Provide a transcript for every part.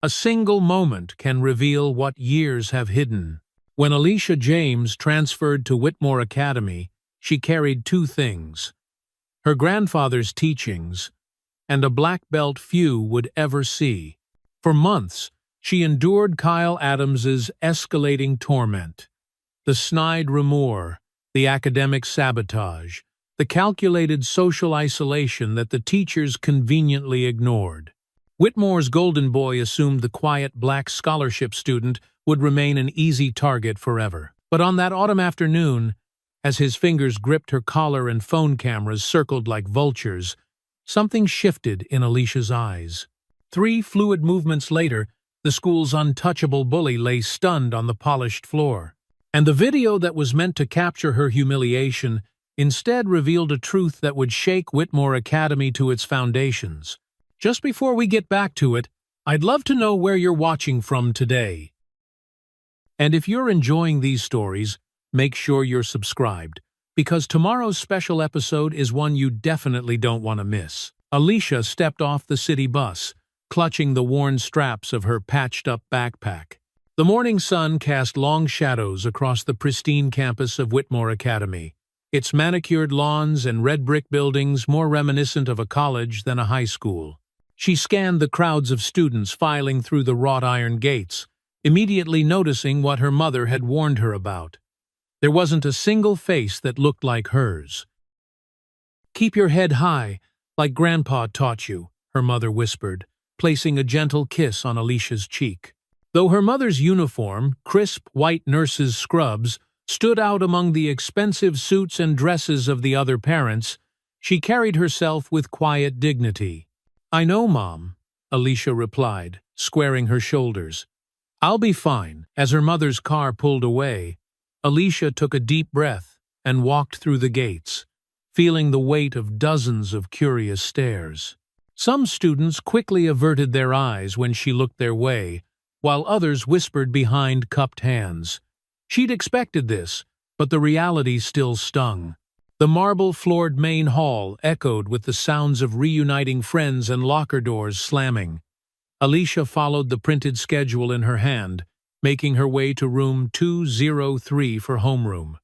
A single moment can reveal what years have hidden. When Alicia James transferred to Whitmore Academy, she carried two things: her grandfather's teachings and a black belt few would ever see. For months, she endured Kyle Adams's escalating torment. The snide rumor, the academic sabotage, the calculated social isolation that the teachers conveniently ignored. Whitmore's golden boy assumed the quiet black scholarship student would remain an easy target forever. But on that autumn afternoon, as his fingers gripped her collar and phone cameras circled like vultures, something shifted in Alicia's eyes. 3 fluid movements later, the school's untouchable bully lay stunned on the polished floor. And the video that was meant to capture her humiliation instead revealed a truth that would shake Whitmore Academy to its foundations. Just before we get back to it, I'd love to know where you're watching from today. And if you're enjoying these stories, make sure you're subscribed, because tomorrow's special episode is one you definitely don't want to miss. Alicia stepped off the city bus, clutching the worn straps of her patched-up backpack. The morning sun cast long shadows across the pristine campus of Whitmore Academy, its manicured lawns and red brick buildings more reminiscent of a college than a high school. She scanned the crowds of students filing through the wrought iron gates, immediately noticing what her mother had warned her about. There wasn't a single face that looked like hers. "Keep your head high, like Grandpa taught you," her mother whispered, placing a gentle kiss on Alicia's cheek. Though her mother's uniform, crisp white nurse's scrubs, stood out among the expensive suits and dresses of the other parents, she carried herself with quiet dignity. "I know, Mom," Alicia replied, squaring her shoulders. "I'll be fine." As her mother's car pulled away, Alicia took a deep breath and walked through the gates, feeling the weight of dozens of curious stares. Some students quickly averted their eyes when she looked their way, while others whispered behind cupped hands. She'd expected this, but the reality still stung. The marble-floored main hall echoed with the sounds of reuniting friends and locker doors slamming. Alicia followed the printed schedule in her hand, making her way to room 203 for homeroom.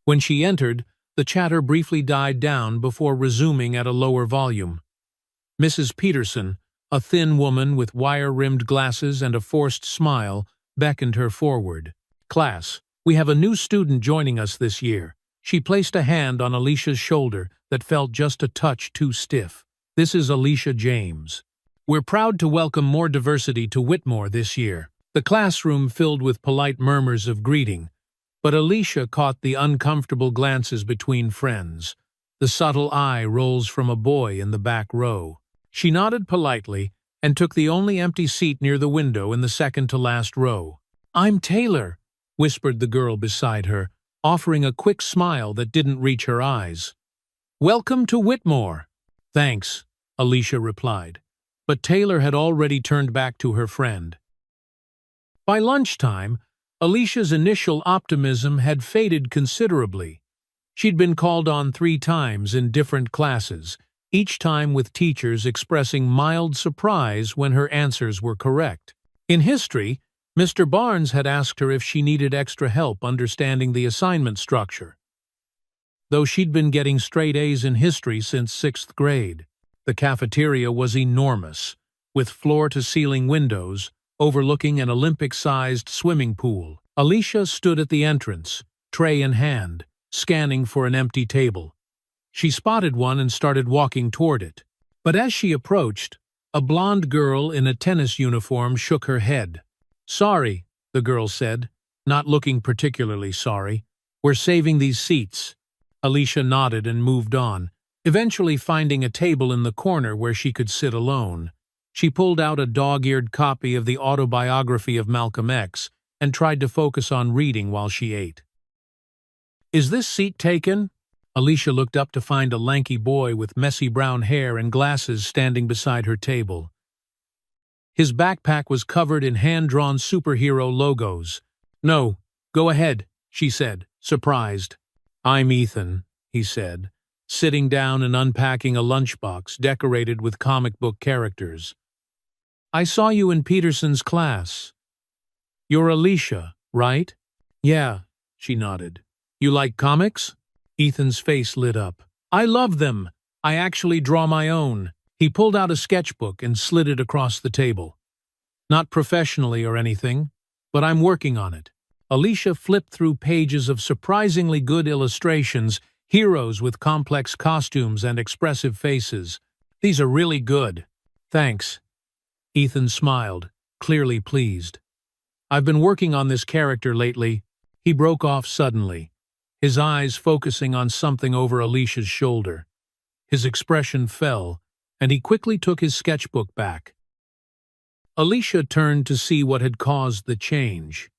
When she entered, the chatter briefly died down before resuming at a lower volume. Mrs. Peterson, a thin woman with wire-rimmed glasses and a forced smile, beckoned her forward. "Class, we have a new student joining us this year." She placed a hand on Alicia's shoulder that felt just a touch too stiff. "This is Alicia James. We're proud to welcome more diversity to Whitmore this year." The classroom filled with polite murmurs of greeting, but Alicia caught the uncomfortable glances between friends. The subtle eye rolls from a boy in the back row. She nodded politely and took the only empty seat near the window in the second-to-last row. "I'm Taylor," whispered the girl beside her, offering a quick smile that didn't reach her eyes. "Welcome to Whitmore." "Thanks," Alicia replied, but Taylor had already turned back to her friend. By lunchtime, Alicia's initial optimism had faded considerably. She'd been called on 3 times in different classes, each time with teachers expressing mild surprise when her answers were correct. In history, Mr. Barnes had asked her if she needed extra help understanding the assignment structure, though she'd been getting straight A's in history since 6th grade. The cafeteria was enormous, with floor-to-ceiling windows overlooking an Olympic-sized swimming pool. Alicia stood at the entrance, tray in hand, scanning for an empty table. She spotted one and started walking toward it. But as she approached, a blonde girl in a tennis uniform shook her head. "Sorry," the girl said, not looking particularly sorry. "We're saving these seats." Alicia nodded and moved on, eventually finding a table in the corner where she could sit alone. She pulled out a dog-eared copy of the autobiography of Malcolm X and tried to focus on reading while she ate. "Is this seat taken?" Alicia looked up to find a lanky boy with messy brown hair and glasses standing beside her table. His backpack was covered in hand-drawn superhero logos. "No, go ahead," she said, surprised. "I'm Ethan," he said, sitting down and unpacking a lunchbox decorated with comic book characters. I saw you in Peterson's class. You're Alicia, right? Yeah, she nodded. You like comics? Ethan's face lit up. I love them. I actually draw my own. He pulled out a sketchbook and slid it across the table. Not professionally or anything, but I'm working on it. Alicia flipped through pages of surprisingly good illustrations, heroes with complex costumes and expressive faces. These are really good. Thanks. Ethan smiled, clearly pleased. I've been working on this character lately. He broke off suddenly, his eyes focusing on something over Alicia's shoulder. His expression fell, and he quickly took his sketchbook back. Alicia turned to see what had caused the change.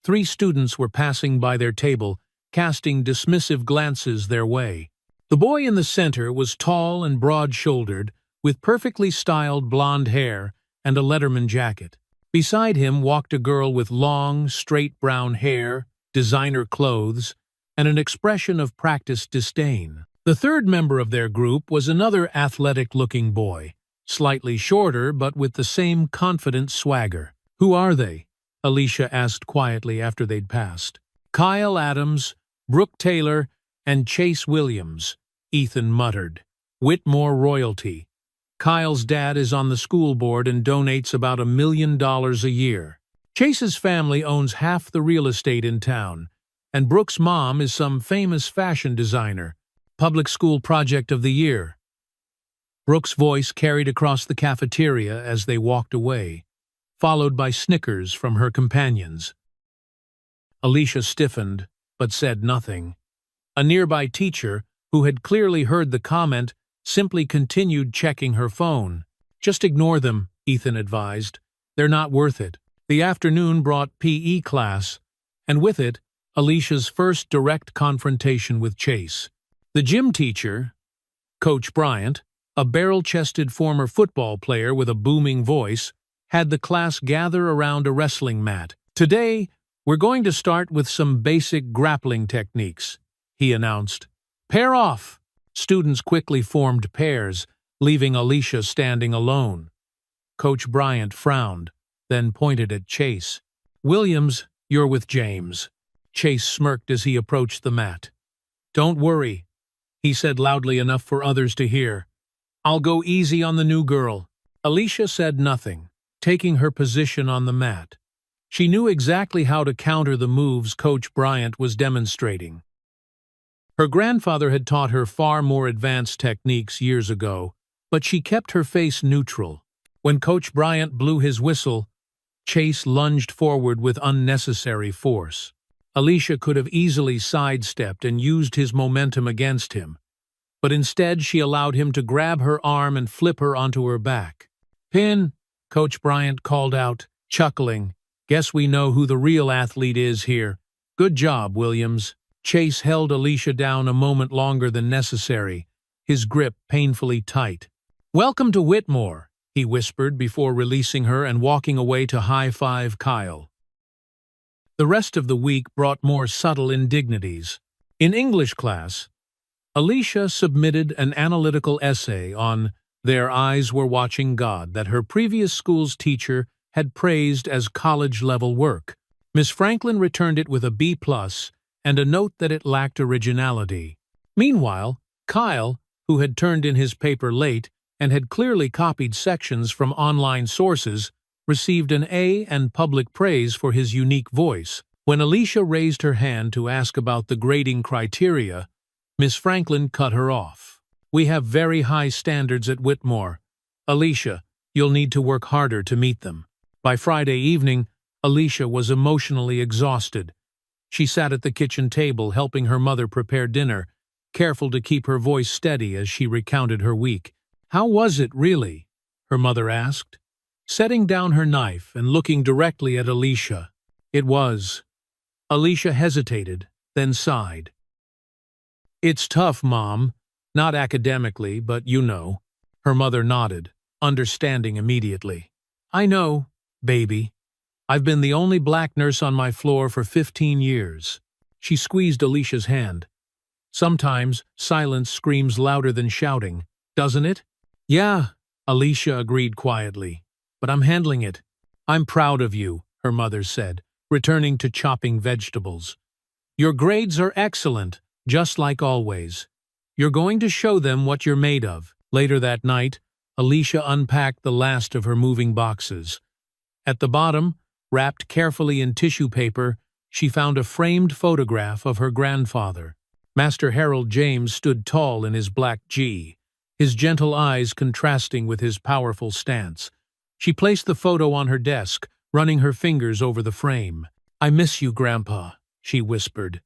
3 students were passing by their table, casting dismissive glances their way. The boy in the center was tall and broad-shouldered, with perfectly styled blonde hair and a Letterman jacket. Beside him walked a girl with long, straight brown hair, designer clothes, and an expression of practiced disdain. The third member of their group was another athletic-looking boy, slightly shorter but with the same confident swagger. Who are they? Alicia asked quietly after they'd passed. Kyle Adams, Brooke Taylor, and Chase Williams, Ethan muttered. Whitmore royalty. Kyle's dad is on the school board and donates about $1 million a year. Chase's family owns half the real estate in town, and Brooke's mom is some famous fashion designer, public school project of the year. Brooke's voice carried across the cafeteria as they walked away, followed by snickers from her companions. Alicia stiffened, but said nothing. A nearby teacher, who had clearly heard the comment, simply continued checking her phone. Just ignore them, Ethan advised. They're not worth it. The afternoon brought PE class, and with it, Alicia's first direct confrontation with Chase. The gym teacher, Coach Bryant, a barrel-chested former football player with a booming voice, had the class gather around a wrestling mat. Today, we're going to start with some basic grappling techniques, he announced. Pair off! Students quickly formed pairs, leaving Alicia standing alone. Coach Bryant frowned, then pointed at Chase. Williams, you're with James. Chase smirked as he approached the mat. Don't worry, he said loudly enough for others to hear. I'll go easy on the new girl. Alicia said nothing, taking her position on the mat. She knew exactly how to counter the moves Coach Bryant was demonstrating. Her grandfather had taught her far more advanced techniques years ago, but she kept her face neutral. When Coach Bryant blew his whistle, Chase lunged forward with unnecessary force. Alicia could have easily sidestepped and used his momentum against him, but instead she allowed him to grab her arm and flip her onto her back. Pin, Coach Bryant called out, chuckling. Guess we know who the real athlete is here. Good job, Williams. Chase held Alicia down a moment longer than necessary, his grip painfully tight. Welcome to Whitmore, he whispered before releasing her and walking away to high-five Kyle. The rest of the week brought more subtle indignities. In English class, Alicia submitted an analytical essay on Their Eyes Were Watching God that her previous school's teacher had praised as college-level work. Miss Franklin returned it with a B+, and a note that it lacked originality. Meanwhile, Kyle, who had turned in his paper late and had clearly copied sections from online sources, received an A and public praise for his unique voice. When Alicia raised her hand to ask about the grading criteria, Miss Franklin cut her off. We have very high standards at Whitmore. Alicia, you'll need to work harder to meet them. By Friday evening, Alicia was emotionally exhausted. She sat at the kitchen table helping her mother prepare dinner, careful to keep her voice steady as she recounted her week. How was it, really? Her mother asked, setting down her knife and looking directly at Alicia. It was. Alicia hesitated, then sighed. It's tough, Mom. Not academically, but you know. Her mother nodded, understanding immediately. I know, baby. I've been the only black nurse on my floor for 15 years. She squeezed Alicia's hand. Sometimes silence screams louder than shouting, doesn't it? Yeah, Alicia agreed quietly. but I'm handling it." "I'm proud of you," her mother said, returning to chopping vegetables. "Your grades are excellent, just like always. You're going to show them what you're made of." Later that night, Alicia unpacked the last of her moving boxes. At the bottom, wrapped carefully in tissue paper, she found a framed photograph of her grandfather. Master Harold James stood tall in his black G, his gentle eyes contrasting with his powerful stance. She placed the photo on her desk, running her fingers over the frame. "I miss you, Grandpa," she whispered.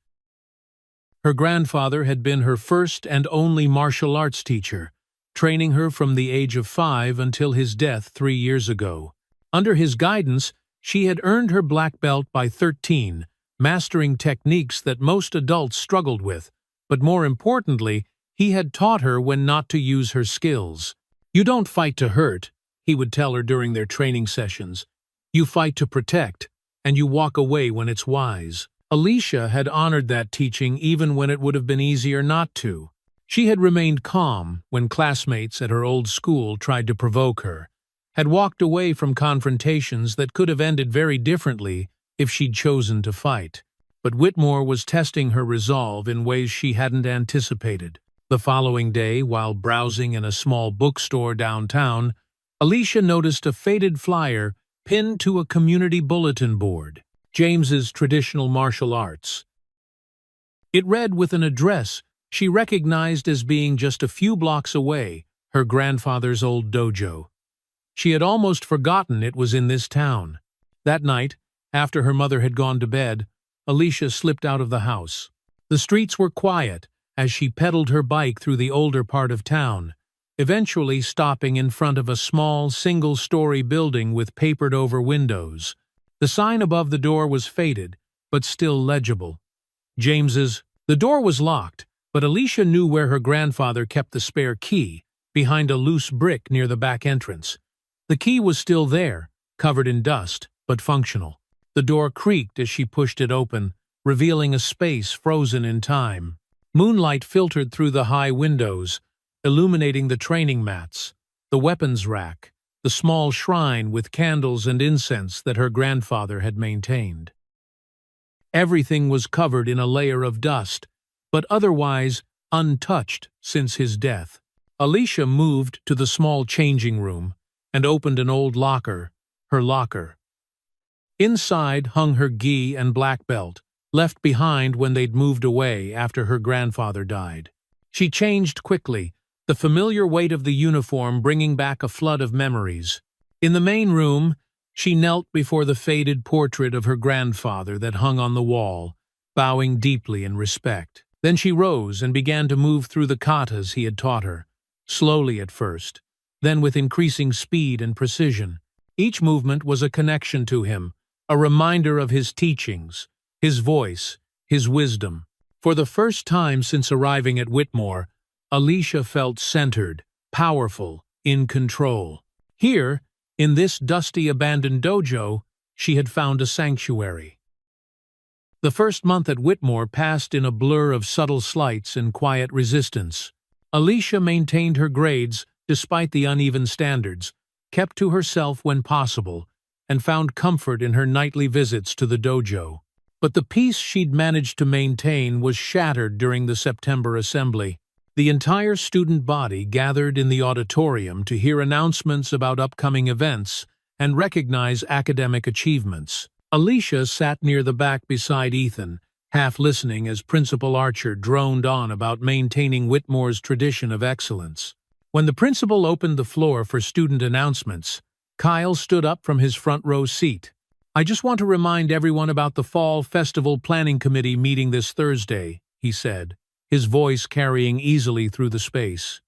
Her grandfather had been her first and only martial arts teacher, training her from the age of 5 until his death 3 years ago. Under his guidance, she had earned her black belt by 13, mastering techniques that most adults struggled with, but more importantly, he had taught her when not to use her skills. "You don't fight to hurt," he would tell her during their training sessions. "You fight to protect, and you walk away when it's wise." Alicia had honored that teaching even when it would have been easier not to. She had remained calm when classmates at her old school tried to provoke her, had walked away from confrontations that could have ended very differently if she'd chosen to fight. But Whitmore was testing her resolve in ways she hadn't anticipated. The following day, while browsing in a small bookstore downtown, Alicia noticed a faded flyer pinned to a community bulletin board. James's traditional martial arts. It read with an address she recognized as being just a few blocks away, her grandfather's old dojo. She had almost forgotten it was in this town. That night, after her mother had gone to bed, Alicia slipped out of the house. The streets were quiet as she pedaled her bike through the older part of town, eventually stopping in front of a small, single-story building with papered-over windows. The sign above the door was faded, but still legible. James's. The door was locked, but Alicia knew where her grandfather kept the spare key, behind a loose brick near the back entrance. The key was still there, covered in dust, but functional. The door creaked as she pushed it open, revealing a space frozen in time. Moonlight filtered through the high windows, illuminating the training mats, the weapons rack, the small shrine with candles and incense that her grandfather had maintained. Everything was covered in a layer of dust, but otherwise untouched since his death. Alicia moved to the small changing room and opened an old locker, her locker. Inside hung her gi and black belt, left behind when they'd moved away after her grandfather died. She changed quickly, the familiar weight of the uniform bringing back a flood of memories. In the main room, she knelt before the faded portrait of her grandfather that hung on the wall, bowing deeply in respect. Then she rose and began to move through the katas he had taught her, slowly at first, then with increasing speed and precision. Each movement was a connection to him, a reminder of his teachings, his voice, his wisdom. For the first time since arriving at Whitmore, Alicia felt centered, powerful, in control. Here, in this dusty abandoned dojo, she had found a sanctuary. The first month at Whitmore passed in a blur of subtle slights and quiet resistance. Alicia maintained her grades despite the uneven standards, kept to herself when possible, and found comfort in her nightly visits to the dojo. But the peace she'd managed to maintain was shattered during the September assembly. The entire student body gathered in the auditorium to hear announcements about upcoming events and recognize academic achievements. Alicia sat near the back beside Ethan, half listening as Principal Archer droned on about maintaining Whitmore's tradition of excellence. When the principal opened the floor for student announcements, Kyle stood up from his front row seat. "I just want to remind everyone about the Fall Festival Planning Committee meeting this Thursday," he said, his voice carrying easily through the space.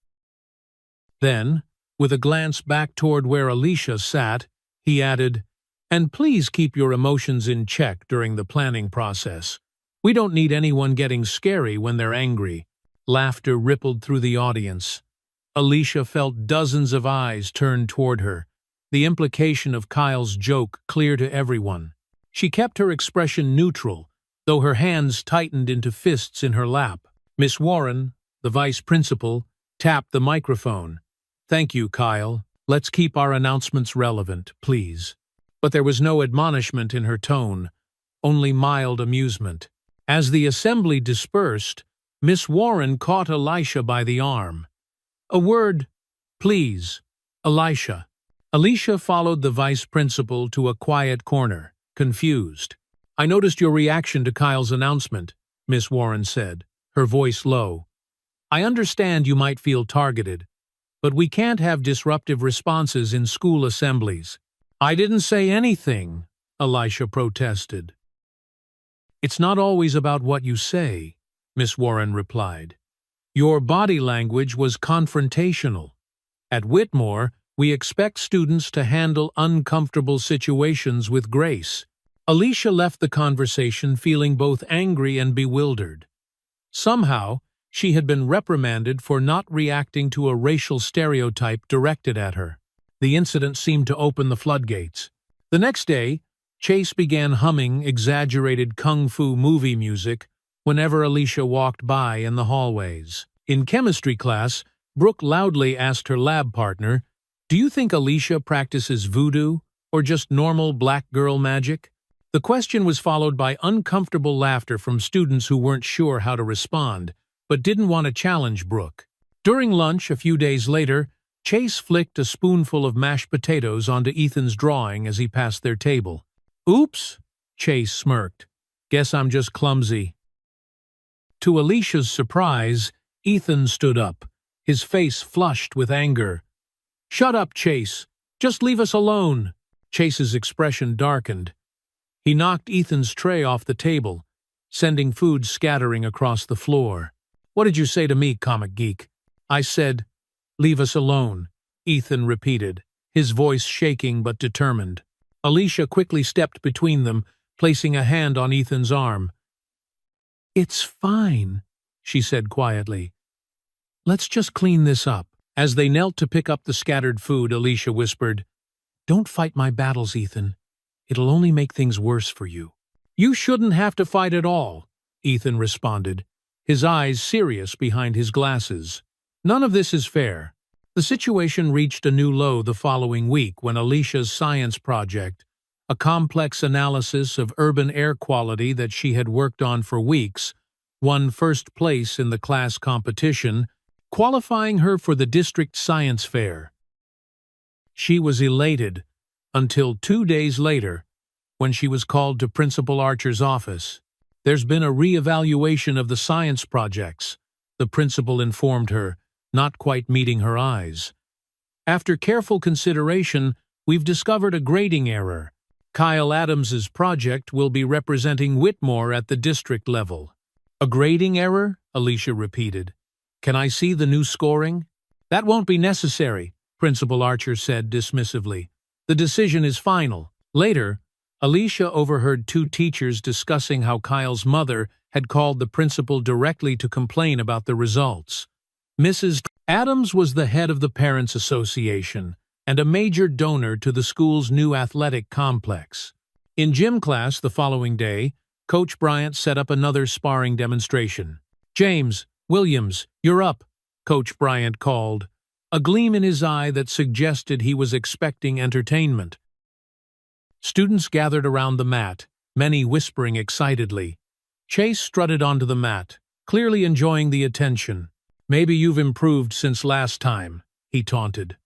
Then, with a glance back toward where Alicia sat, he added, "And please keep your emotions in check during the planning process. We don't need anyone getting scary when they're angry." Laughter rippled through the audience. Alicia felt dozens of eyes turned toward her, the implication of Kyle's joke clear to everyone. She kept her expression neutral, though her hands tightened into fists in her lap. Miss Warren, the vice principal, tapped the microphone. "Thank you, Kyle. Let's keep our announcements relevant, please." But there was no admonishment in her tone, only mild amusement. As the assembly dispersed, Miss Warren caught Elisha by the arm. "A word, please, Elisha." Alicia followed the vice principal to a quiet corner, confused. "I noticed your reaction to Kyle's announcement," Miss Warren said, her voice low. "I understand you might feel targeted, but we can't have disruptive responses in school assemblies." "I didn't say anything," Elisha protested. "It's not always about what you say," Miss Warren replied. "Your body language was confrontational. At Whitmore, we expect students to handle uncomfortable situations with grace." Alicia left the conversation feeling both angry and bewildered. Somehow, she had been reprimanded for not reacting to a racial stereotype directed at her. The incident seemed to open the floodgates. The next day, Chase began humming exaggerated kung fu movie music whenever Alicia walked by in the hallways. In chemistry class, Brooke loudly asked her lab partner, "Do you think Alicia practices voodoo or just normal black girl magic?" The question was followed by uncomfortable laughter from students who weren't sure how to respond, but didn't want to challenge Brooke. During lunch a few days later, Chase flicked a spoonful of mashed potatoes onto Ethan's drawing as he passed their table. "Oops," Chase smirked. "Guess I'm just clumsy." To Alicia's surprise, Ethan stood up, his face flushed with anger. "Shut up, Chase. Just leave us alone." Chase's expression darkened. He knocked Ethan's tray off the table, sending food scattering across the floor. "What did you say to me, comic geek?" "I said, 'Leave us alone,'" Ethan repeated, his voice shaking but determined. Alicia quickly stepped between them, placing a hand on Ethan's arm. "It's fine," she said quietly. "Let's just clean this up." As they knelt to pick up the scattered food, Alicia whispered, "Don't fight my battles, Ethan. It'll only make things worse for you." "You shouldn't have to fight at all," Ethan responded, his eyes serious behind his glasses. "None of this is fair." The situation reached a new low the following week when Alicia's science project, a complex analysis of urban air quality that she had worked on for weeks, won first place in the class competition, qualifying her for the district science fair. She was elated until 2 days later, when she was called to Principal Archer's office. "There's been a re-evaluation of the science projects," the principal informed her, not quite meeting her eyes. "After careful consideration, we've discovered a grading error. Kyle Adams's project will be representing Whitmore at the district level." "A grading error?" Alicia repeated. "Can I see the new scoring?" "That won't be necessary," Principal Archer said dismissively. "The decision is final." Later, Alicia overheard 2 teachers discussing how Kyle's mother had called the principal directly to complain about the results. Mrs. Adams was the head of the Parents Association and a major donor to the school's new athletic complex. In gym class the following day, Coach Bryant set up another sparring demonstration. "James, Williams, you're up," Coach Bryant called, a gleam in his eye that suggested he was expecting entertainment. Students gathered around the mat, many whispering excitedly. Chase strutted onto the mat, clearly enjoying the attention. "Maybe you've improved since last time," he taunted.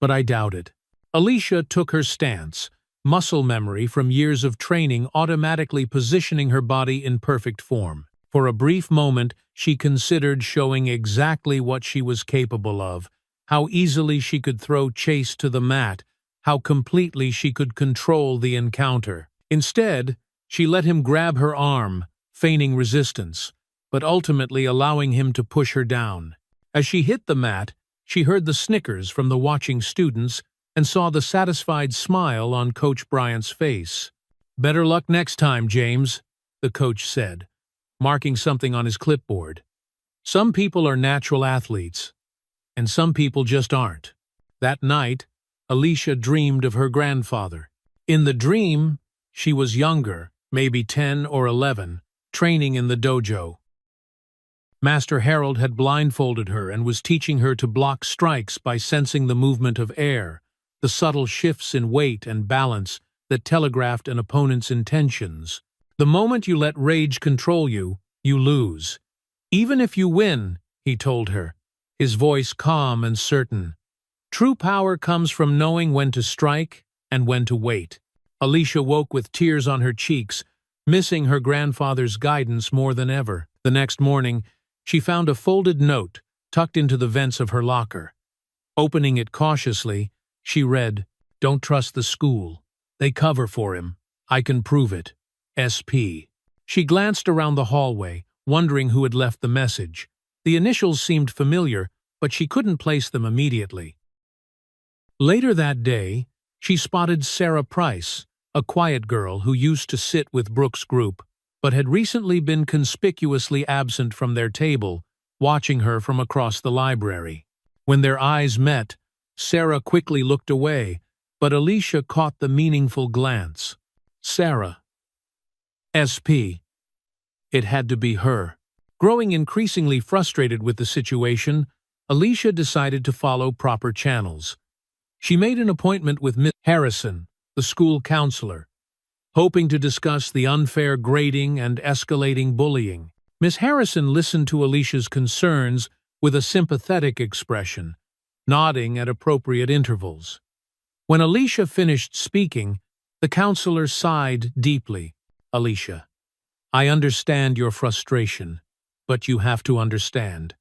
"But I doubt it." Alicia took her stance, muscle memory from years of training automatically positioning her body in perfect form. For a brief moment, she considered showing exactly what she was capable of, how easily she could throw Chase to the mat, how completely she could control the encounter. Instead, she let him grab her arm, feigning resistance, but ultimately allowing him to push her down. As she hit the mat, she heard the snickers from the watching students and saw the satisfied smile on Coach Bryant's face. "Better luck next time, James," the coach said, marking something on his clipboard. "Some people are natural athletes, and some people just aren't." That night, Alicia dreamed of her grandfather. In the dream, she was younger, maybe 10 or 11, training in the dojo. Master Harold had blindfolded her and was teaching her to block strikes by sensing the movement of air, the subtle shifts in weight and balance that telegraphed an opponent's intentions. The moment you let rage control you, you lose. Even if you win, he told her, his voice calm and certain. True power comes from knowing when to strike and when to wait. Alicia woke with tears on her cheeks, missing her grandfather's guidance more than ever. The next morning, she found a folded note tucked into the vents of her locker. Opening it cautiously, she read, "Don't trust the school. They cover for him. I can prove it. SP." She glanced around the hallway, wondering who had left the message. The initials seemed familiar, but she couldn't place them immediately. Later that day, she spotted Sarah Price, a quiet girl who used to sit with Brooke's group, but had recently been conspicuously absent from their table, watching her from across the library. When their eyes met, Sarah quickly looked away, but Alicia caught the meaningful glance. Sarah. SP. It had to be her. Growing increasingly frustrated with the situation, Alicia decided to follow proper channels. She made an appointment with Miss Harrison, the school counselor, hoping to discuss the unfair grading and escalating bullying. Miss Harrison listened to Alicia's concerns with a sympathetic expression, nodding at appropriate intervals. When Alicia finished speaking, the counselor sighed deeply. "Alicia, I understand your frustration, but you have to understand.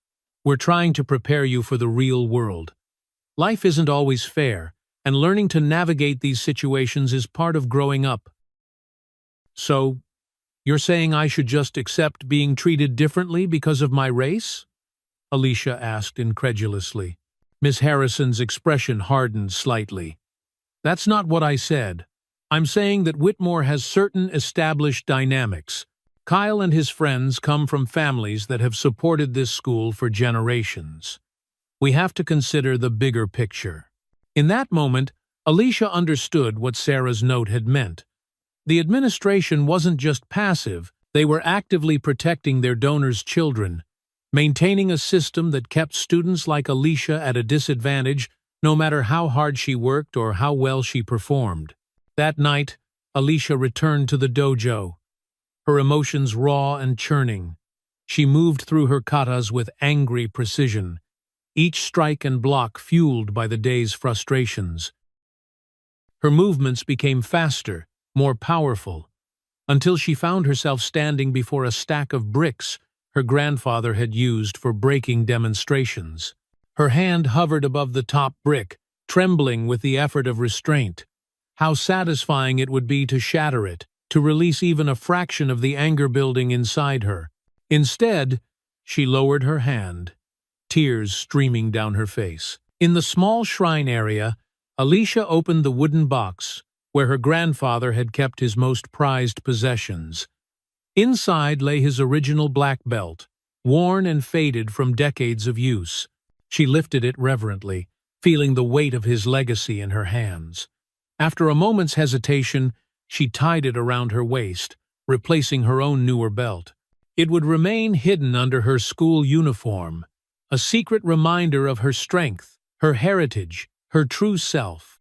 We're trying to prepare you for the real world. Life isn't always fair, and learning to navigate these situations is part of growing up." "So, you're saying I should just accept being treated differently because of my race?" Alicia asked incredulously. Miss Harrison's expression hardened slightly. "That's not what I said. I'm saying that Whitmore has certain established dynamics. Kyle and his friends come from families that have supported this school for generations. We have to consider the bigger picture." In that moment, Alicia understood what Sarah's note had meant. The administration wasn't just passive, they were actively protecting their donors' children, maintaining a system that kept students like Alicia at a disadvantage no matter how hard she worked or how well she performed. That night, Alicia returned to the dojo, her emotions raw and churning. She moved through her katas with angry precision, each strike and block fueled by the day's frustrations. Her movements became faster, more powerful, until she found herself standing before a stack of bricks her grandfather had used for breaking demonstrations. Her hand hovered above the top brick, trembling with the effort of restraint. How satisfying it would be to shatter it, to release even a fraction of the anger building inside her. Instead, she lowered her hand, tears streaming down her face. In the small shrine area, Alicia opened the wooden box where her grandfather had kept his most prized possessions. Inside lay his original black belt, worn and faded from decades of use. She lifted it reverently, feeling the weight of his legacy in her hands. After a moment's hesitation, she tied it around her waist, replacing her own newer belt. It would remain hidden under her school uniform, a secret reminder of her strength, her heritage, her true self.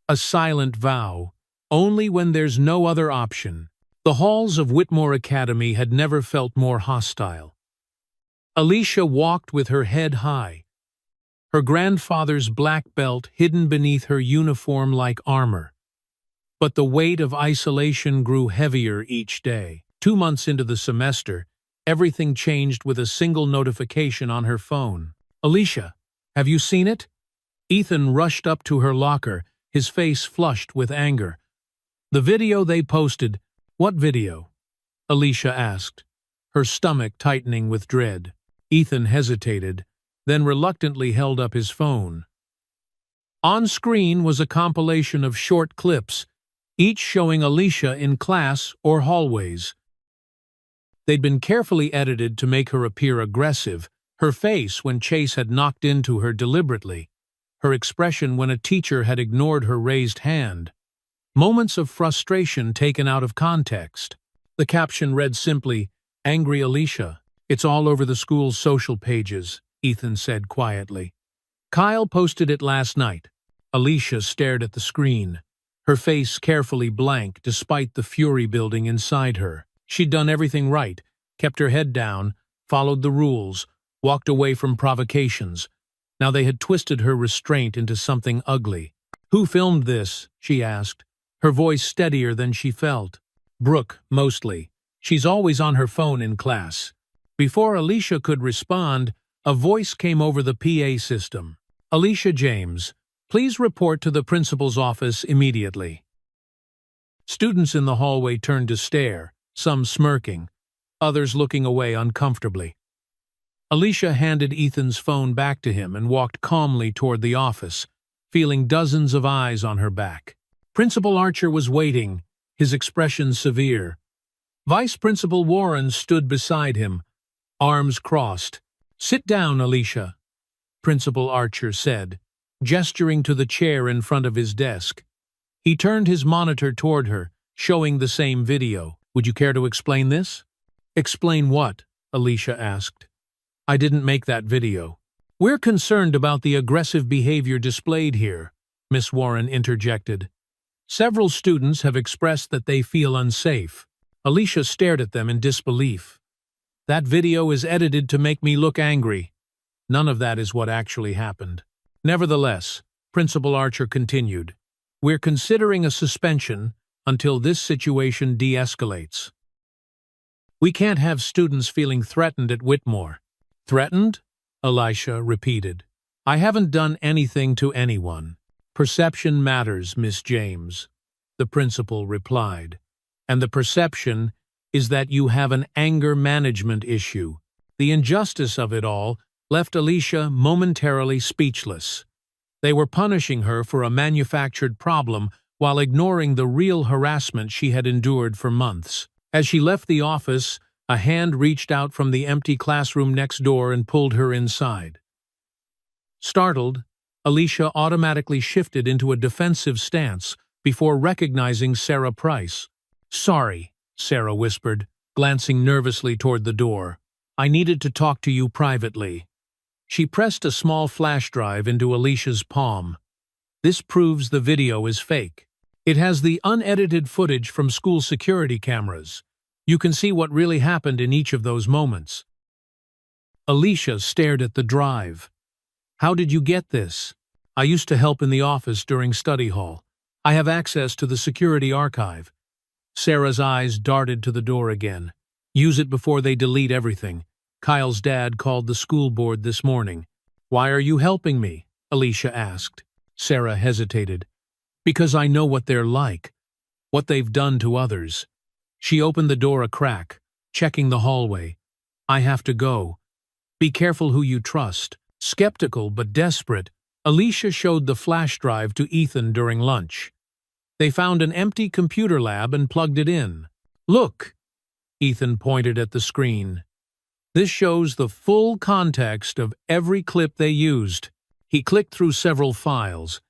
A silent vow, only when there's no other option. The halls of Whitmore Academy had never felt more hostile. Alicia walked with her head high, her grandfather's black belt hidden beneath her uniform like armor. But the weight of isolation grew heavier each day. 2 months into the semester, everything changed with a single notification on her phone. "Alicia, have you seen it?" Ethan rushed up to her locker, his face flushed with anger. "The video they posted." "What video?" Alicia asked, her stomach tightening with dread. Ethan hesitated, then reluctantly held up his phone. On screen was a compilation of short clips, each showing Alicia in class or hallways. They'd been carefully edited to make her appear aggressive, her face when Chase had knocked into her deliberately, her expression when a teacher had ignored her raised hand. Moments of frustration taken out of context. The caption read simply, "Angry Alicia." "It's all over the school's social pages," Ethan said quietly. "Kyle posted it last night." Alicia stared at the screen, her face carefully blank despite the fury building inside her. She'd done everything right, kept her head down, followed the rules, walked away from provocations. Now they had twisted her restraint into something ugly. "Who filmed this?" she asked, her voice steadier than she felt. "Brooke, mostly. She's always on her phone in class." Before Alicia could respond, a voice came over the PA system. "Alicia James, please report to the principal's office immediately." Students in the hallway turned to stare, some smirking, others looking away uncomfortably. Alicia handed Ethan's phone back to him and walked calmly toward the office, feeling dozens of eyes on her back. Principal Archer was waiting, his expression severe. Vice Principal Warren stood beside him, arms crossed. "Sit down, Alicia," Principal Archer said, gesturing to the chair in front of his desk. He turned his monitor toward her, showing the same video. "Would you care to explain this?" "Explain what?" Alicia asked. "I didn't make that video." "We're concerned about the aggressive behavior displayed here," Miss Warren interjected. "Several students have expressed that they feel unsafe." Alicia stared at them in disbelief. "That video is edited to make me look angry. None of that is what actually happened." "Nevertheless," Principal Archer continued, "we're considering a suspension until this situation de-escalates. We can't have students feeling threatened at Whitmore." "Threatened?" Alicia repeated. "I haven't done anything to anyone." "Perception matters, Miss James," the principal replied. "And the perception is that you have an anger management issue." The injustice of it all left Alicia momentarily speechless. They were punishing her for a manufactured problem while ignoring the real harassment she had endured for months. As she left the office, a hand reached out from the empty classroom next door and pulled her inside. Startled, Alicia automatically shifted into a defensive stance before recognizing Sarah Price. "Sorry," Sarah whispered, glancing nervously toward the door. "I needed to talk to you privately." She pressed a small flash drive into Alicia's palm. "This proves the video is fake. It has the unedited footage from school security cameras. You can see what really happened in each of those moments." Alicia stared at the drive. "How did you get this?" "I used to help in the office during study hall. I have access to the security archive." Sarah's eyes darted to the door again. "Use it before they delete everything. Kyle's dad called the school board this morning." "Why are you helping me?" Alicia asked. Sarah hesitated. "Because I know what they're like, what they've done to others." She opened the door a crack, checking the hallway. "I have to go. Be careful who you trust." Skeptical but desperate, Alicia showed the flash drive to Ethan during lunch. They found an empty computer lab and plugged it in. "Look," Ethan pointed at the screen. "This shows the full context of every clip they used." He clicked through several files.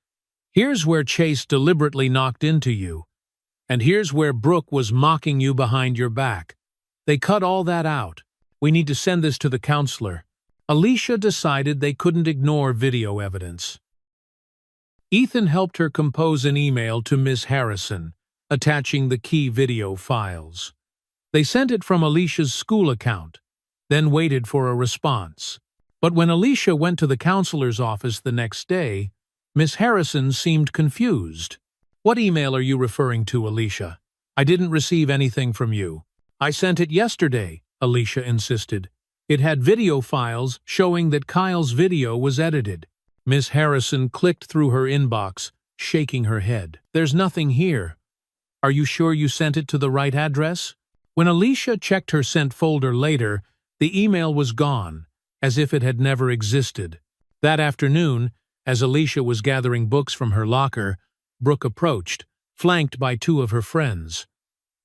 "Here's where Chase deliberately knocked into you. And here's where Brooke was mocking you behind your back. They cut all that out. We need to send this to the counselor." Alicia decided they couldn't ignore video evidence. Ethan helped her compose an email to Miss Harrison, attaching the key video files. They sent it from Alicia's school account, then waited for a response. But when Alicia went to the counselor's office the next day, Miss Harrison seemed confused. "What email are you referring to, Alicia? I didn't receive anything from you." "I sent it yesterday," Alicia insisted. "It had video files showing that Kyle's video was edited." Miss Harrison clicked through her inbox, shaking her head. "There's nothing here. Are you sure you sent it to the right address?" When Alicia checked her sent folder later, the email was gone, as if it had never existed. That afternoon, as Alicia was gathering books from her locker, Brooke approached, flanked by two of her friends.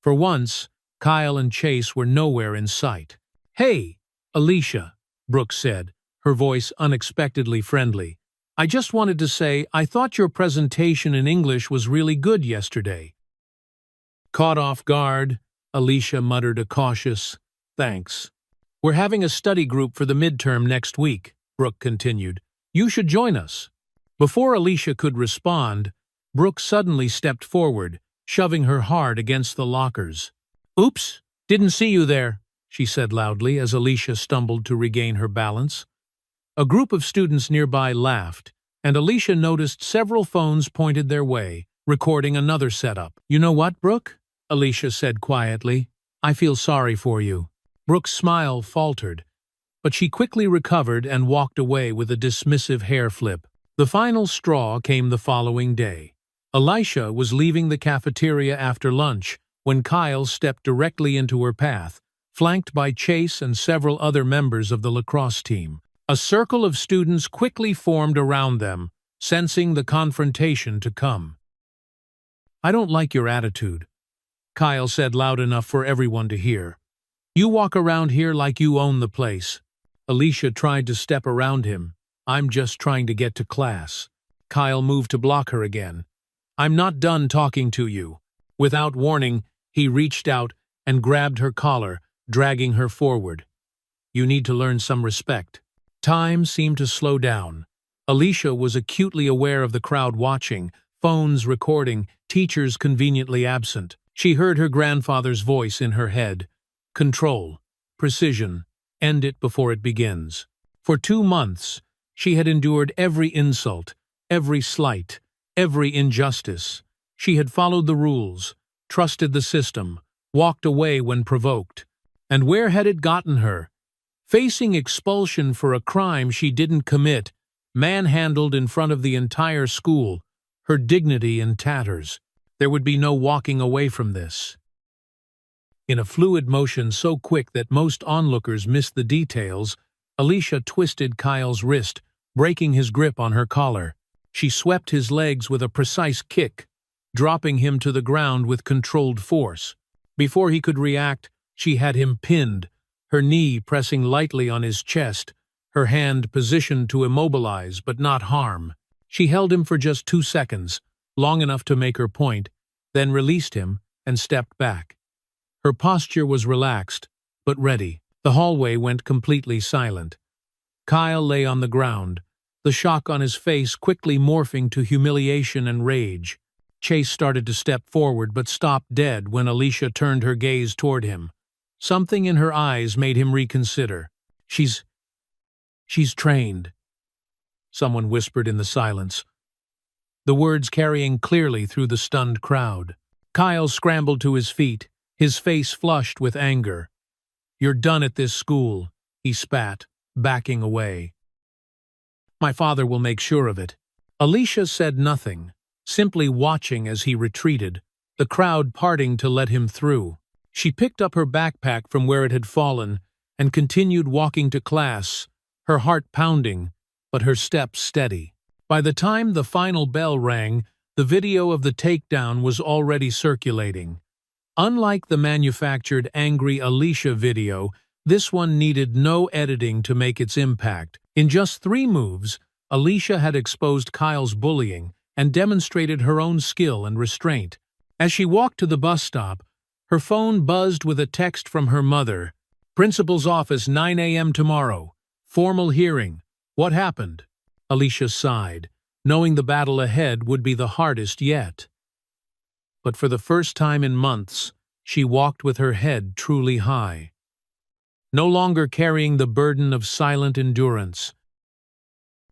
For once, Kyle and Chase were nowhere in sight. "Hey, Alicia," Brooke said, her voice unexpectedly friendly. "I just wanted to say I thought your presentation in English was really good yesterday." Caught off guard, Alicia muttered a cautious, "Thanks." "We're having a study group for the midterm next week," Brooke continued. "You should join us." Before Alicia could respond, Brooke suddenly stepped forward, shoving her hard against the lockers. "Oops, didn't see you there," she said loudly as Alicia stumbled to regain her balance. A group of students nearby laughed, and Alicia noticed several phones pointed their way, recording another setup. "You know what, Brooke?" Alicia said quietly. "I feel sorry for you." Brooke's smile faltered, but she quickly recovered and walked away with a dismissive hair flip. The final straw came the following day. Alicia was leaving the cafeteria after lunch when Kyle stepped directly into her path, flanked by Chase and several other members of the lacrosse team. A circle of students quickly formed around them, sensing the confrontation to come. "I don't like your attitude," Kyle said loud enough for everyone to hear. "You walk around here like you own the place." Alicia tried to step around him. "I'm just trying to get to class." Kyle moved to block her again. "I'm not done talking to you." Without warning, he reached out and grabbed her collar, dragging her forward. "You need to learn some respect." Time seemed to slow down. Alicia was acutely aware of the crowd watching, phones recording, teachers conveniently absent. She heard her grandfather's voice in her head. "Control, precision, end it before it begins." For 2 months, she had endured every insult, every slight, every injustice. She had followed the rules, trusted the system, walked away when provoked. And where had it gotten her? Facing expulsion for a crime she didn't commit, manhandled in front of the entire school, her dignity in tatters. There would be no walking away from this. In a fluid motion so quick that most onlookers missed the details, Alicia twisted Kyle's wrist, breaking his grip on her collar. She swept his legs with a precise kick, dropping him to the ground with controlled force. Before he could react, she had him pinned, her knee pressing lightly on his chest, her hand positioned to immobilize but not harm. She held him for just 2 seconds, long enough to make her point, then released him and stepped back. Her posture was relaxed, but ready. The hallway went completely silent. Kyle lay on the ground, the shock on his face quickly morphing to humiliation and rage. Chase started to step forward but stopped dead when Alicia turned her gaze toward him. Something in her eyes made him reconsider. She's trained," someone whispered in the silence, the words carrying clearly through the stunned crowd. Kyle scrambled to his feet, his face flushed with anger. "You're done at this school," he spat, backing away. "My father will make sure of it." Alicia said nothing, simply watching as he retreated, the crowd parting to let him through. She picked up her backpack from where it had fallen and continued walking to class, her heart pounding, but her steps steady. By the time the final bell rang, the video of the takedown was already circulating. Unlike the manufactured Angry Alicia video, this one needed no editing to make its impact. In just 3 moves, Alicia had exposed Kyle's bullying and demonstrated her own skill and restraint. As she walked to the bus stop, her phone buzzed with a text from her mother. "Principal's office, 9 a.m. tomorrow. Formal hearing. What happened?" Alicia sighed, knowing the battle ahead would be the hardest yet. But for the first time in months, she walked with her head truly high, no longer carrying the burden of silent endurance.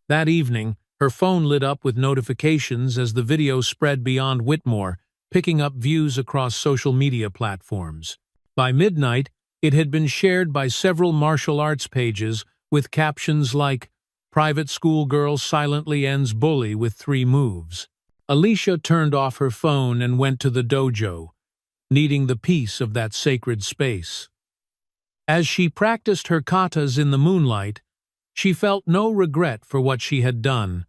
That evening, her phone lit up with notifications as the video spread beyond Whitmore, picking up views across social media platforms. By midnight, it had been shared by several martial arts pages with captions like, "Private school girl silently ends bully with 3 moves." Alicia turned off her phone and went to the dojo, needing the peace of that sacred space. As she practiced her katas in the moonlight, she felt no regret for what she had done,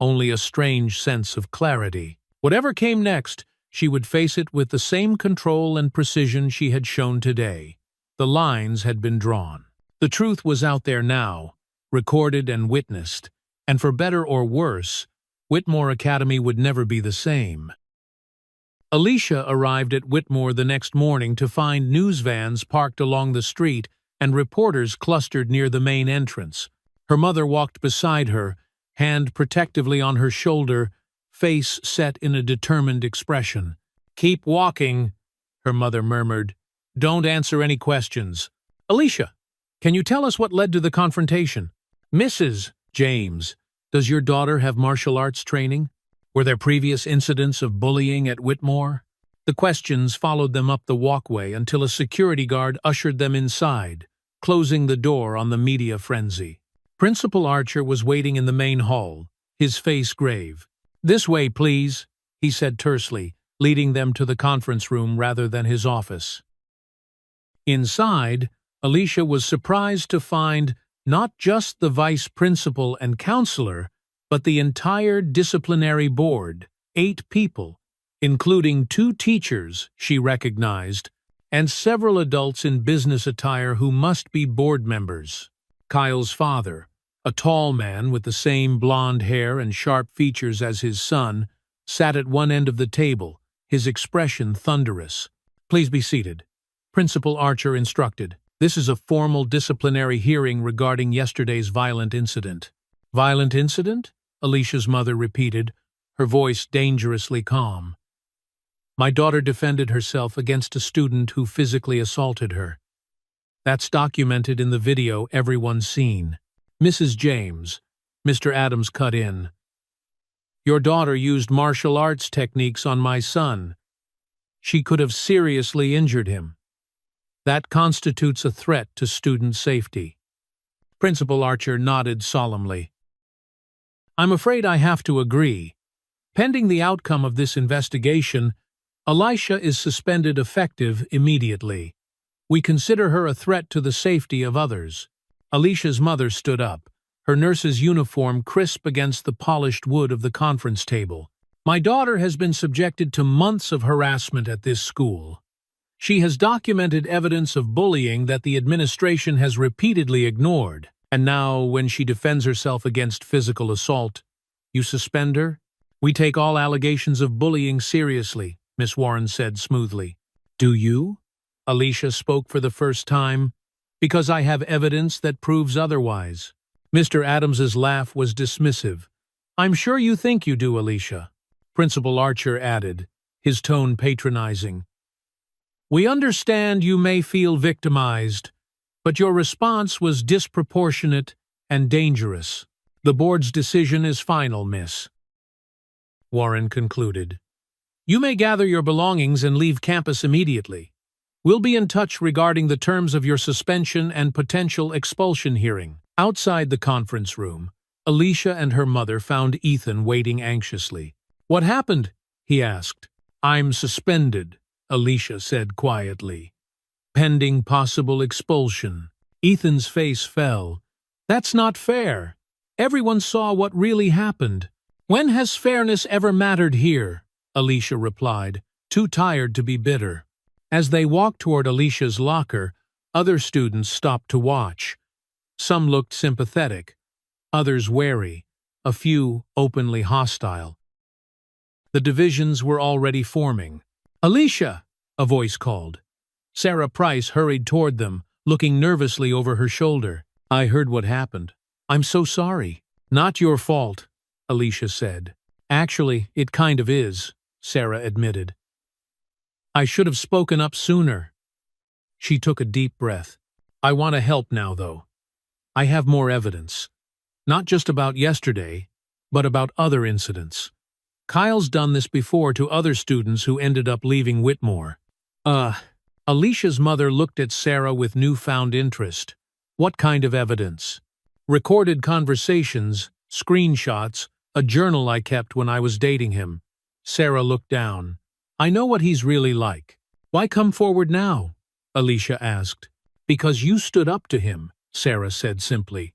only a strange sense of clarity. Whatever came next, she would face it with the same control and precision she had shown today. The lines had been drawn. The truth was out there now, recorded and witnessed, and for better or worse, Whitmore Academy would never be the same. Alicia arrived at Whitmore the next morning to find news vans parked along the street and reporters clustered near the main entrance. Her mother walked beside her, hand protectively on her shoulder, face set in a determined expression. "Keep walking," her mother murmured. "Don't answer any questions. Alicia, can you tell us what led to the confrontation?" "Mrs. James, does your daughter have martial arts training? Were there previous incidents of bullying at Whitmore?" The questions followed them up the walkway until a security guard ushered them inside, closing the door on the media frenzy. Principal Archer was waiting in the main hall, his face grave. "This way, please," he said tersely, leading them to the conference room rather than his office. Inside, Alicia was surprised to find not just the vice principal and counselor, but the entire disciplinary board, 8 people, including 2 teachers she recognized, and several adults in business attire who must be board members. Kyle's father, a tall man with the same blonde hair and sharp features as his son, sat at one end of the table, his expression thunderous. "Please be seated," Principal Archer instructed. "This is a formal disciplinary hearing regarding yesterday's violent incident." "Violent incident?" Alicia's mother repeated, her voice dangerously calm. "My daughter defended herself against a student who physically assaulted her. That's documented in the video everyone's seen." "Mrs. James," Mr. Adams cut in, "your daughter used martial arts techniques on my son. She could have seriously injured him. That constitutes a threat to student safety." Principal Archer nodded solemnly. "I'm afraid I have to agree. Pending the outcome of this investigation, Alicia is suspended effective immediately. We consider her a threat to the safety of others." Alicia's mother stood up, her nurse's uniform crisp against the polished wood of the conference table. "My daughter has been subjected to months of harassment at this school. She has documented evidence of bullying that the administration has repeatedly ignored. And now, when she defends herself against physical assault, you suspend her?" "We take all allegations of bullying seriously," Miss Warren said smoothly. "Do you?" Alicia spoke for the first time. "Because I have evidence that proves otherwise." Mr. Adams's laugh was dismissive. "I'm sure you think you do, Alicia," Principal Archer added, his tone patronizing. "We understand you may feel victimized, but your response was disproportionate and dangerous. The board's decision is final, Miss," Warren concluded. "You may gather your belongings and leave campus immediately. We'll be in touch regarding the terms of your suspension and potential expulsion hearing." Outside the conference room, Alicia and her mother found Ethan waiting anxiously. "What happened?" he asked. "I'm suspended," Alicia said quietly. "Pending possible expulsion." Ethan's face fell. "That's not fair. Everyone saw what really happened." "When has fairness ever mattered here?" Alicia replied, too tired to be bitter. As they walked toward Alicia's locker, other students stopped to watch. Some looked sympathetic, others wary, a few openly hostile. The divisions were already forming. "Alicia!" a voice called. Sarah Price hurried toward them, looking nervously over her shoulder. "I heard what happened. I'm so sorry." "Not your fault," Alicia said. "Actually, it kind of is," Sarah admitted. "I should have spoken up sooner." She took a deep breath. "I want to help now, though. I have more evidence. Not just about yesterday, but about other incidents. Kyle's done this before to other students who ended up leaving Whitmore." Alicia's mother looked at Sarah with newfound interest. "What kind of evidence?" "Recorded conversations, screenshots, a journal I kept when I was dating him." Sarah looked down. "I know what he's really like." "Why come forward now?" Alicia asked. "Because you stood up to him," Sarah said simply.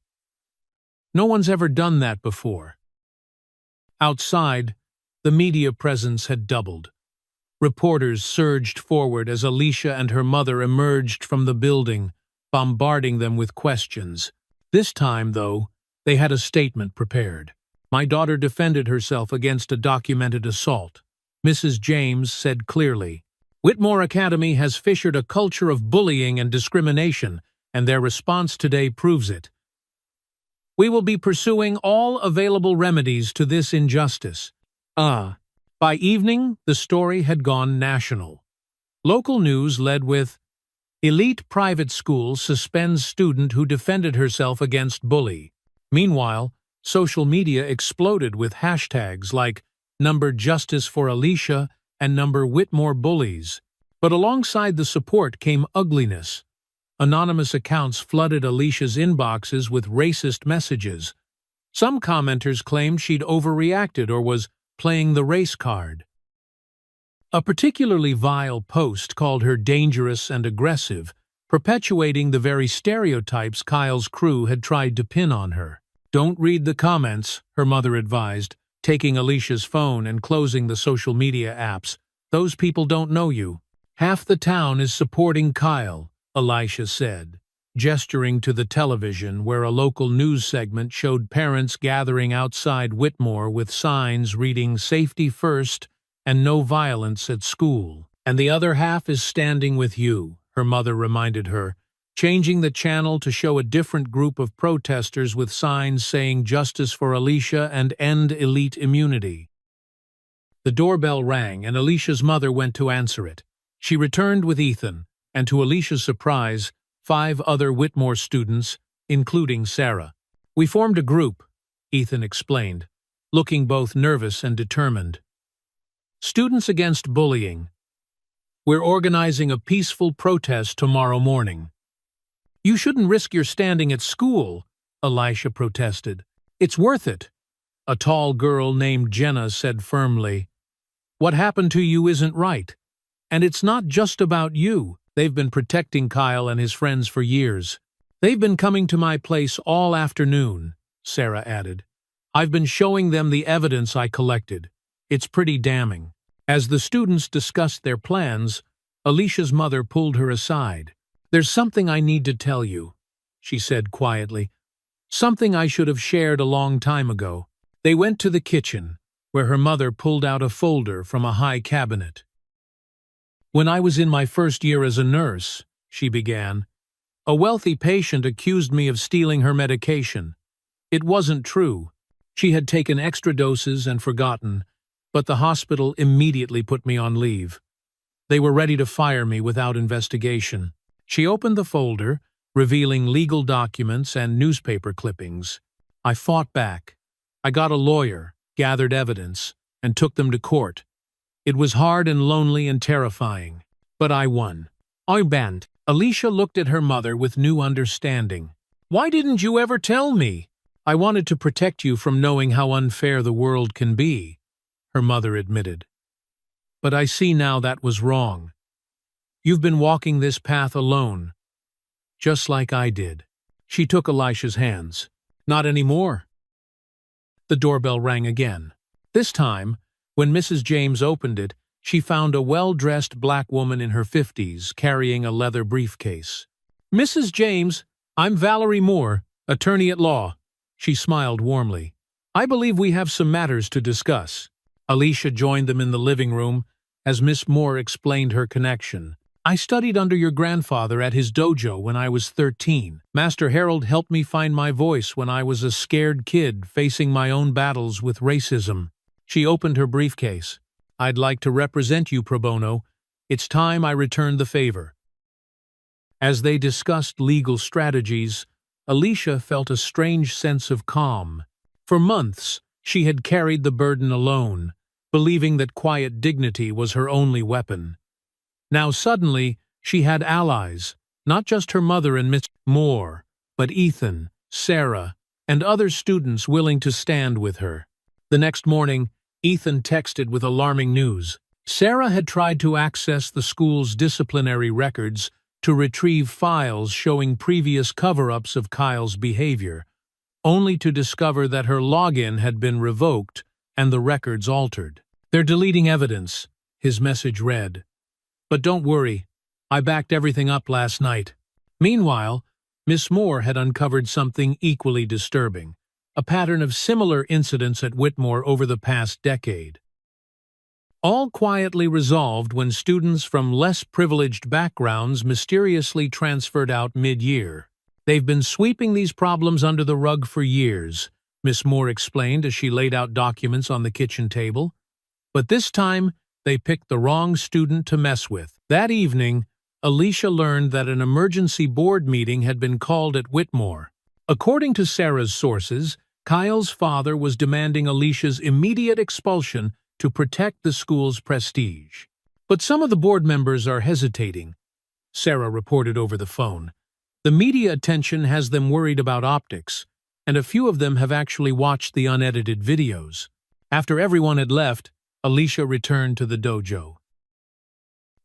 "No one's ever done that before." Outside, the media presence had doubled. Reporters surged forward as Alicia and her mother emerged from the building, bombarding them with questions. This time, though, they had a statement prepared. "My daughter defended herself against a documented assault," Mrs. James said clearly. "Whitmore Academy has fissured a culture of bullying and discrimination, and their response today proves it. We will be pursuing all available remedies to this injustice. By evening, the story had gone national. Local news led with, "Elite private school suspends student who defended herself against bully." Meanwhile, social media exploded with hashtags like #Justice for Alicia and #Whitmore Bullies. But alongside the support came ugliness. Anonymous accounts flooded Alicia's inboxes with racist messages. Some commenters claimed she'd overreacted or was playing the race card. A particularly vile post called her dangerous and aggressive, perpetuating the very stereotypes Kyle's crew had tried to pin on her. "Don't read the comments," her mother advised, taking Alicia's phone and closing the social media apps. "Those people don't know you." "Half the town is supporting Kyle," Alicia said, gesturing to the television where a local news segment showed parents gathering outside Whitmore with signs reading "Safety First" and "No Violence at School." "And the other half is standing with you," her mother reminded her, changing the channel to show a different group of protesters with signs saying "Justice for Alicia" and "End Elite Immunity." The doorbell rang and Alicia's mother went to answer it. She returned with Ethan, and to Alicia's surprise, 5 other Whitmore students, including Sarah. "We formed a group," Ethan explained, looking both nervous and determined. "Students Against Bullying. We're organizing a peaceful protest tomorrow morning." "You shouldn't risk your standing at school," Alicia protested. "It's worth it," a tall girl named Jenna said firmly. "What happened to you isn't right. And it's not just about you. They've been protecting Kyle and his friends for years. They've been coming to my place all afternoon," Sarah added. "I've been showing them the evidence I collected. It's pretty damning." As the students discussed their plans, Alicia's mother pulled her aside. "There's something I need to tell you," she said quietly. "Something I should have shared a long time ago." They went to the kitchen, where her mother pulled out a folder from a high cabinet. "When I was in my first year as a nurse," she began, "a wealthy patient accused me of stealing her medication. It wasn't true. She had taken extra doses and forgotten, but the hospital immediately put me on leave. They were ready to fire me without investigation." She opened the folder, revealing legal documents and newspaper clippings. "I fought back. I got a lawyer, gathered evidence, and took them to court. It was hard and lonely and terrifying, but I won. I banned." Alicia looked at her mother with new understanding. "Why didn't you ever tell me?" "I wanted to protect you from knowing how unfair the world can be," her mother admitted. "But I see now that was wrong. You've been walking this path alone, just like I did." She took Alicia's hands. "Not anymore." The doorbell rang again. This time, when Mrs. James opened it, she found a well-dressed black woman in her 50s carrying a leather briefcase. "Mrs. James, I'm Valerie Moore, attorney at law." She smiled warmly. "I believe we have some matters to discuss." Alicia joined them in the living room as Miss Moore explained her connection. "I studied under your grandfather at his dojo when I was 13. Master Harold helped me find my voice when I was a scared kid facing my own battles with racism." She opened her briefcase. "I'd like to represent you pro bono. It's time I returned the favor." As they discussed legal strategies, Alicia felt a strange sense of calm. For months, she had carried the burden alone, believing that quiet dignity was her only weapon. Now suddenly, she had allies, not just her mother and Miss Moore, but Ethan, Sarah, and other students willing to stand with her. The next morning, Ethan texted with alarming news. Sarah had tried to access the school's disciplinary records to retrieve files showing previous cover-ups of Kyle's behavior, only to discover that her login had been revoked and the records altered. "They're deleting evidence," his message read. "But don't worry, I backed everything up last night." Meanwhile, Miss Moore had uncovered something equally disturbing, a pattern of similar incidents at Whitmore over the past decade. All quietly resolved when students from less privileged backgrounds mysteriously transferred out mid-year. They've been sweeping these problems under the rug for years, Miss Moore explained as she laid out documents on the kitchen table. But this time, they picked the wrong student to mess with. That evening, Alicia learned that an emergency board meeting had been called at Whitmore. According to Sarah's sources, Kyle's father was demanding Alicia's immediate expulsion to protect the school's prestige. But some of the board members are hesitating, Sarah reported over the phone. The media attention has them worried about optics, and a few of them have actually watched the unedited videos. After everyone had left, Alicia returned to the dojo.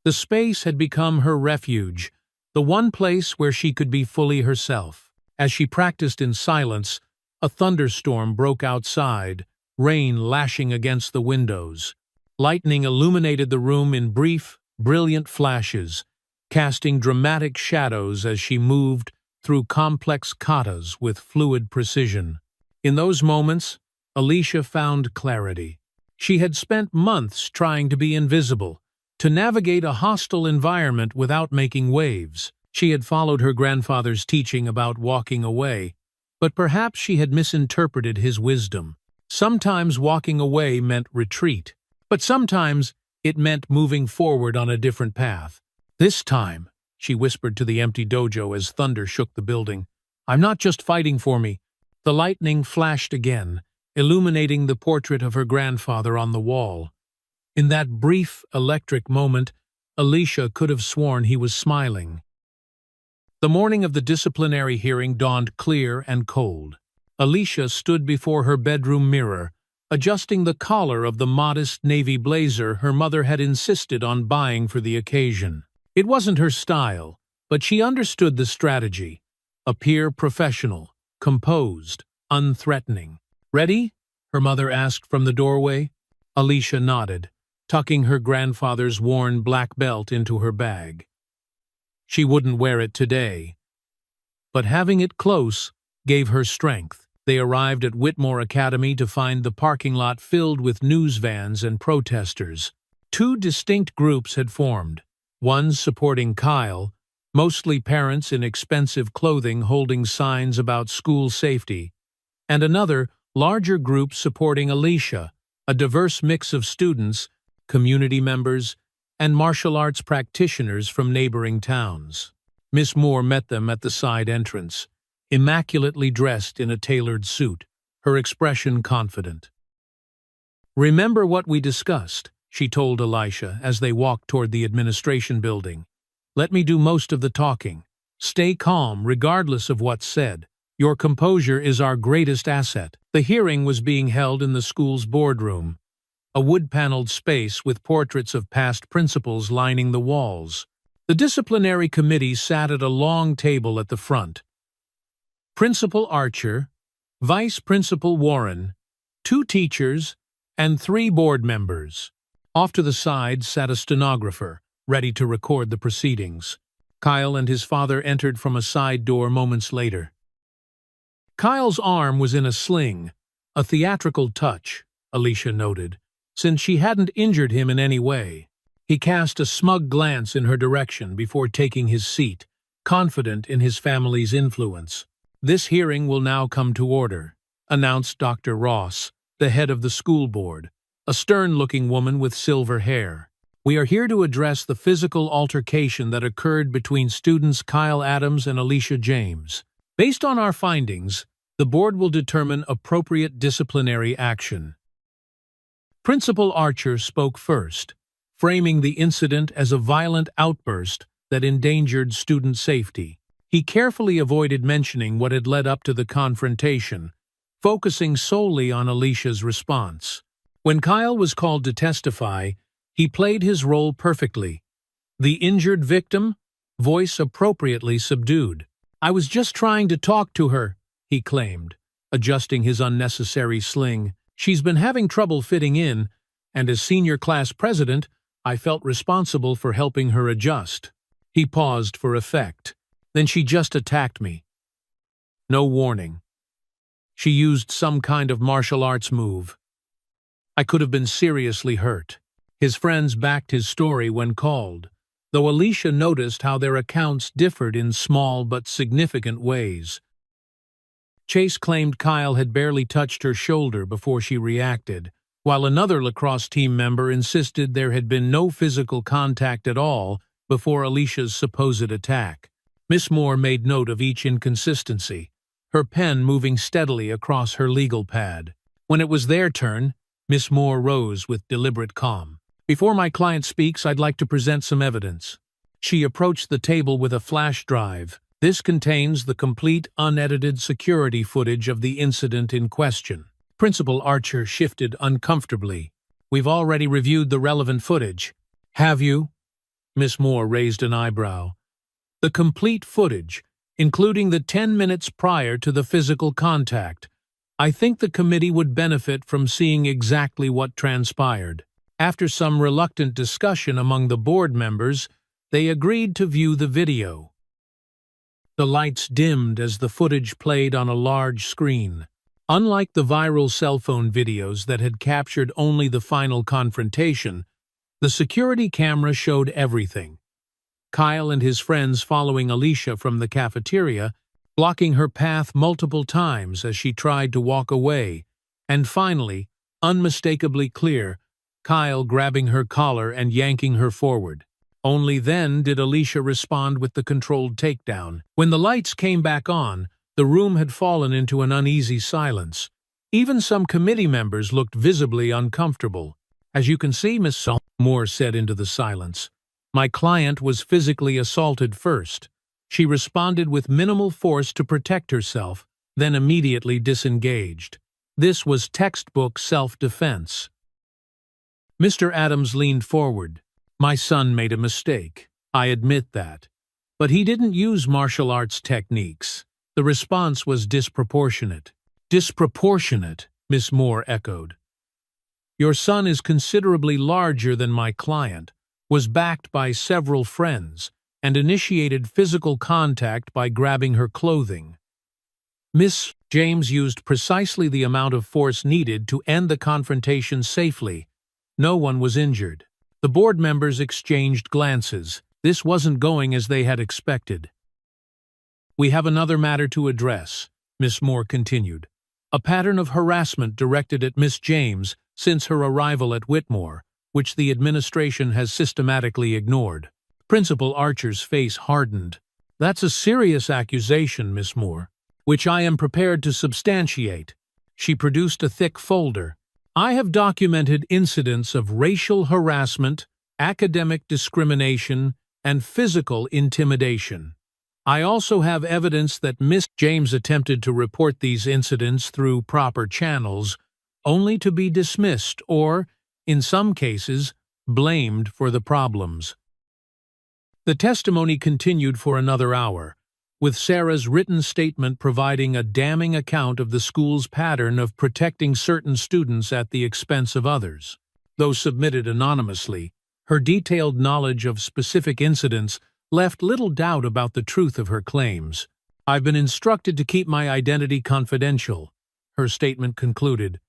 The space had become her refuge, the one place where she could be fully herself. As she practiced in silence, a thunderstorm broke outside, rain lashing against the windows. Lightning illuminated the room in brief, brilliant flashes, casting dramatic shadows as she moved through complex katas with fluid precision. In those moments, Alicia found clarity. She had spent months trying to be invisible, to navigate a hostile environment without making waves. She had followed her grandfather's teaching about walking away, but perhaps she had misinterpreted his wisdom. Sometimes walking away meant retreat, but sometimes it meant moving forward on a different path. This time, she whispered to the empty dojo as thunder shook the building, "I'm not just fighting for me." The lightning flashed again, illuminating the portrait of her grandfather on the wall. In that brief, electric moment, Alicia could have sworn he was smiling. The morning of the disciplinary hearing dawned clear and cold. Alicia stood before her bedroom mirror, adjusting the collar of the modest navy blazer her mother had insisted on buying for the occasion. It wasn't her style, but she understood the strategy. Appear professional, composed, unthreatening. "Ready?" her mother asked from the doorway. Alicia nodded, tucking her grandfather's worn black belt into her bag. She wouldn't wear it today, but having it close gave her strength. They arrived at Whitmore Academy to find the parking lot filled with news vans and protesters. Two distinct groups had formed, one supporting Kyle, mostly parents in expensive clothing holding signs about school safety, and another, larger group supporting Alicia, a diverse mix of students, community members, and martial arts practitioners from neighboring towns. Miss Moore met them at the side entrance, immaculately dressed in a tailored suit, her expression confident. "Remember what we discussed," she told Alicia as they walked toward the administration building. "Let me do most of the talking. Stay calm regardless of what's said. Your composure is our greatest asset." The hearing was being held in the school's boardroom, a wood-paneled space with portraits of past principals lining the walls. The disciplinary committee sat at a long table at the front. Principal Archer, Vice Principal Warren, 2 teachers, and 3 board members. Off to the side sat a stenographer, ready to record the proceedings. Kyle and his father entered from a side door moments later. Kyle's arm was in a sling, a theatrical touch, Alicia noted, since she hadn't injured him in any way. He cast a smug glance in her direction before taking his seat, confident in his family's influence. "This hearing will now come to order," announced Dr. Ross, the head of the school board, a stern-looking woman with silver hair. "We are here to address the physical altercation that occurred between students Kyle Adams and Alicia James. Based on our findings, the board will determine appropriate disciplinary action." Principal Archer spoke first, framing the incident as a violent outburst that endangered student safety. He carefully avoided mentioning what had led up to the confrontation, focusing solely on Alicia's response. When Kyle was called to testify, he played his role perfectly. The injured victim, voice appropriately subdued. "I was just trying to talk to her," he claimed, adjusting his unnecessary sling. "She's been having trouble fitting in, and as senior class president, I felt responsible for helping her adjust." He paused for effect. "Then she just attacked me. No warning. She used some kind of martial arts move. I could have been seriously hurt." His friends backed his story when called. though Alicia noticed how their accounts differed in small but significant ways. Chase claimed Kyle had barely touched her shoulder before she reacted, while another lacrosse team member insisted there had been no physical contact at all before Alicia's supposed attack. Miss Moore made note of each inconsistency, her pen moving steadily across her legal pad. When it was their turn, Miss Moore rose with deliberate calm. "Before my client speaks, I'd like to present some evidence." She approached the table with a flash drive. This contains the complete, unedited security footage of the incident in question. Principal Archer shifted uncomfortably. "We've already reviewed the relevant footage." "Have you?" Miss Moore raised an eyebrow. "The complete footage, including the 10 minutes prior to the physical contact. I think the committee would benefit from seeing exactly what transpired." After some reluctant discussion among the board members, they agreed to view the video. The lights dimmed as the footage played on a large screen. Unlike the viral cell phone videos that had captured only the final confrontation, the security camera showed everything. Kyle and his friends following Alicia from the cafeteria, blocking her path multiple times as she tried to walk away, and finally, unmistakably clear, Kyle grabbing her collar and yanking her forward. Only then did Alicia respond with the controlled takedown. When the lights came back on, the room had fallen into an uneasy silence. Even some committee members looked visibly uncomfortable. "As you can see, Miss Moore said into the silence, my client was physically assaulted first. She responded with minimal force to protect herself, then immediately disengaged. This was textbook self-defense." Mr. Adams leaned forward. "My son made a mistake. I admit that. But he didn't use martial arts techniques." The response was disproportionate. "Disproportionate," Miss Moore echoed. "Your son is considerably larger than my client, was backed by several friends, and initiated physical contact by grabbing her clothing. Miss James used precisely the amount of force needed to end the confrontation safely. No one was injured." The board members exchanged glances. This wasn't going as they had expected. "We have another matter to address," Miss Moore continued. "A pattern of harassment directed at Miss James since her arrival at Whitmore, which the administration has systematically ignored." Principal Archer's face hardened. "That's a serious accusation, Miss Moore, which I am prepared to substantiate." She produced a thick folder. "I have documented incidents of racial harassment, academic discrimination, and physical intimidation. I also have evidence that Miss James attempted to report these incidents through proper channels, only to be dismissed or, in some cases, blamed for the problems." The testimony continued for another hour, with Sarah's written statement providing a damning account of the school's pattern of protecting certain students at the expense of others. Though submitted anonymously, her detailed knowledge of specific incidents left little doubt about the truth of her claims. "I've been instructed to keep my identity confidential," her statement concluded,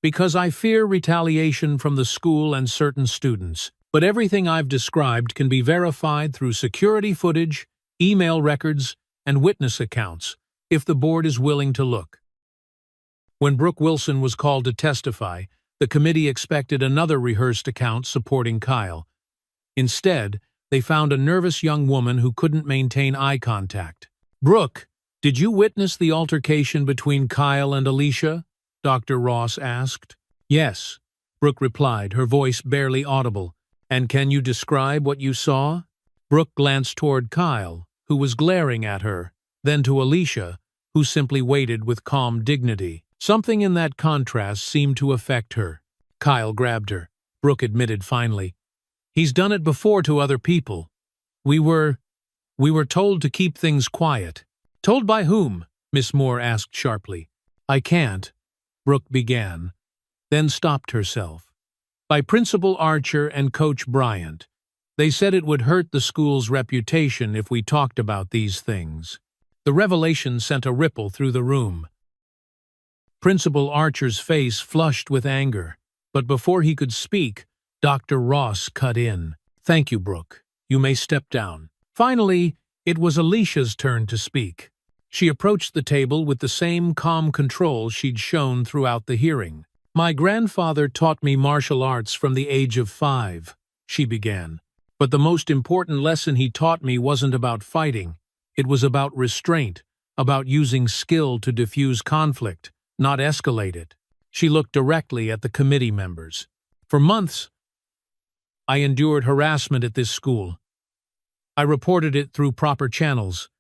"because I fear retaliation from the school and certain students. But everything I've described can be verified through security footage, email records, and witness accounts, if the board is willing to look." When Brooke Wilson was called to testify, the committee expected another rehearsed account supporting Kyle. Instead, they found a nervous young woman who couldn't maintain eye contact. "Brooke, did you witness the altercation between Kyle and Alicia?" Dr. Ross asked. "Yes," Brooke replied, her voice barely audible. "And can you describe what you saw?" Brooke glanced toward Kyle, who was glaring at her, then to Alicia, who simply waited with calm dignity. Something in that contrast seemed to affect her. Kyle grabbed her. Brooke admitted finally. "He's done it before to other people. We were told to keep things quiet." "Told by whom?" Miss Moore asked sharply. "I can't," Brooke began, then stopped herself. "By Principal Archer and Coach Bryant. They said it would hurt the school's reputation if we talked about these things." The revelation sent a ripple through the room. Principal Archer's face flushed with anger, but before he could speak, Dr. Ross cut in. "Thank you, Brooke. You may step down." Finally, it was Alicia's turn to speak. She approached the table with the same calm control she'd shown throughout the hearing. "My grandfather taught me martial arts from the age of 5, she began. "But the most important lesson he taught me wasn't about fighting. It was about restraint, about using skill to diffuse conflict, not escalate it." She looked directly at the committee members. "For months, I endured harassment at this school. I reported it through proper channels.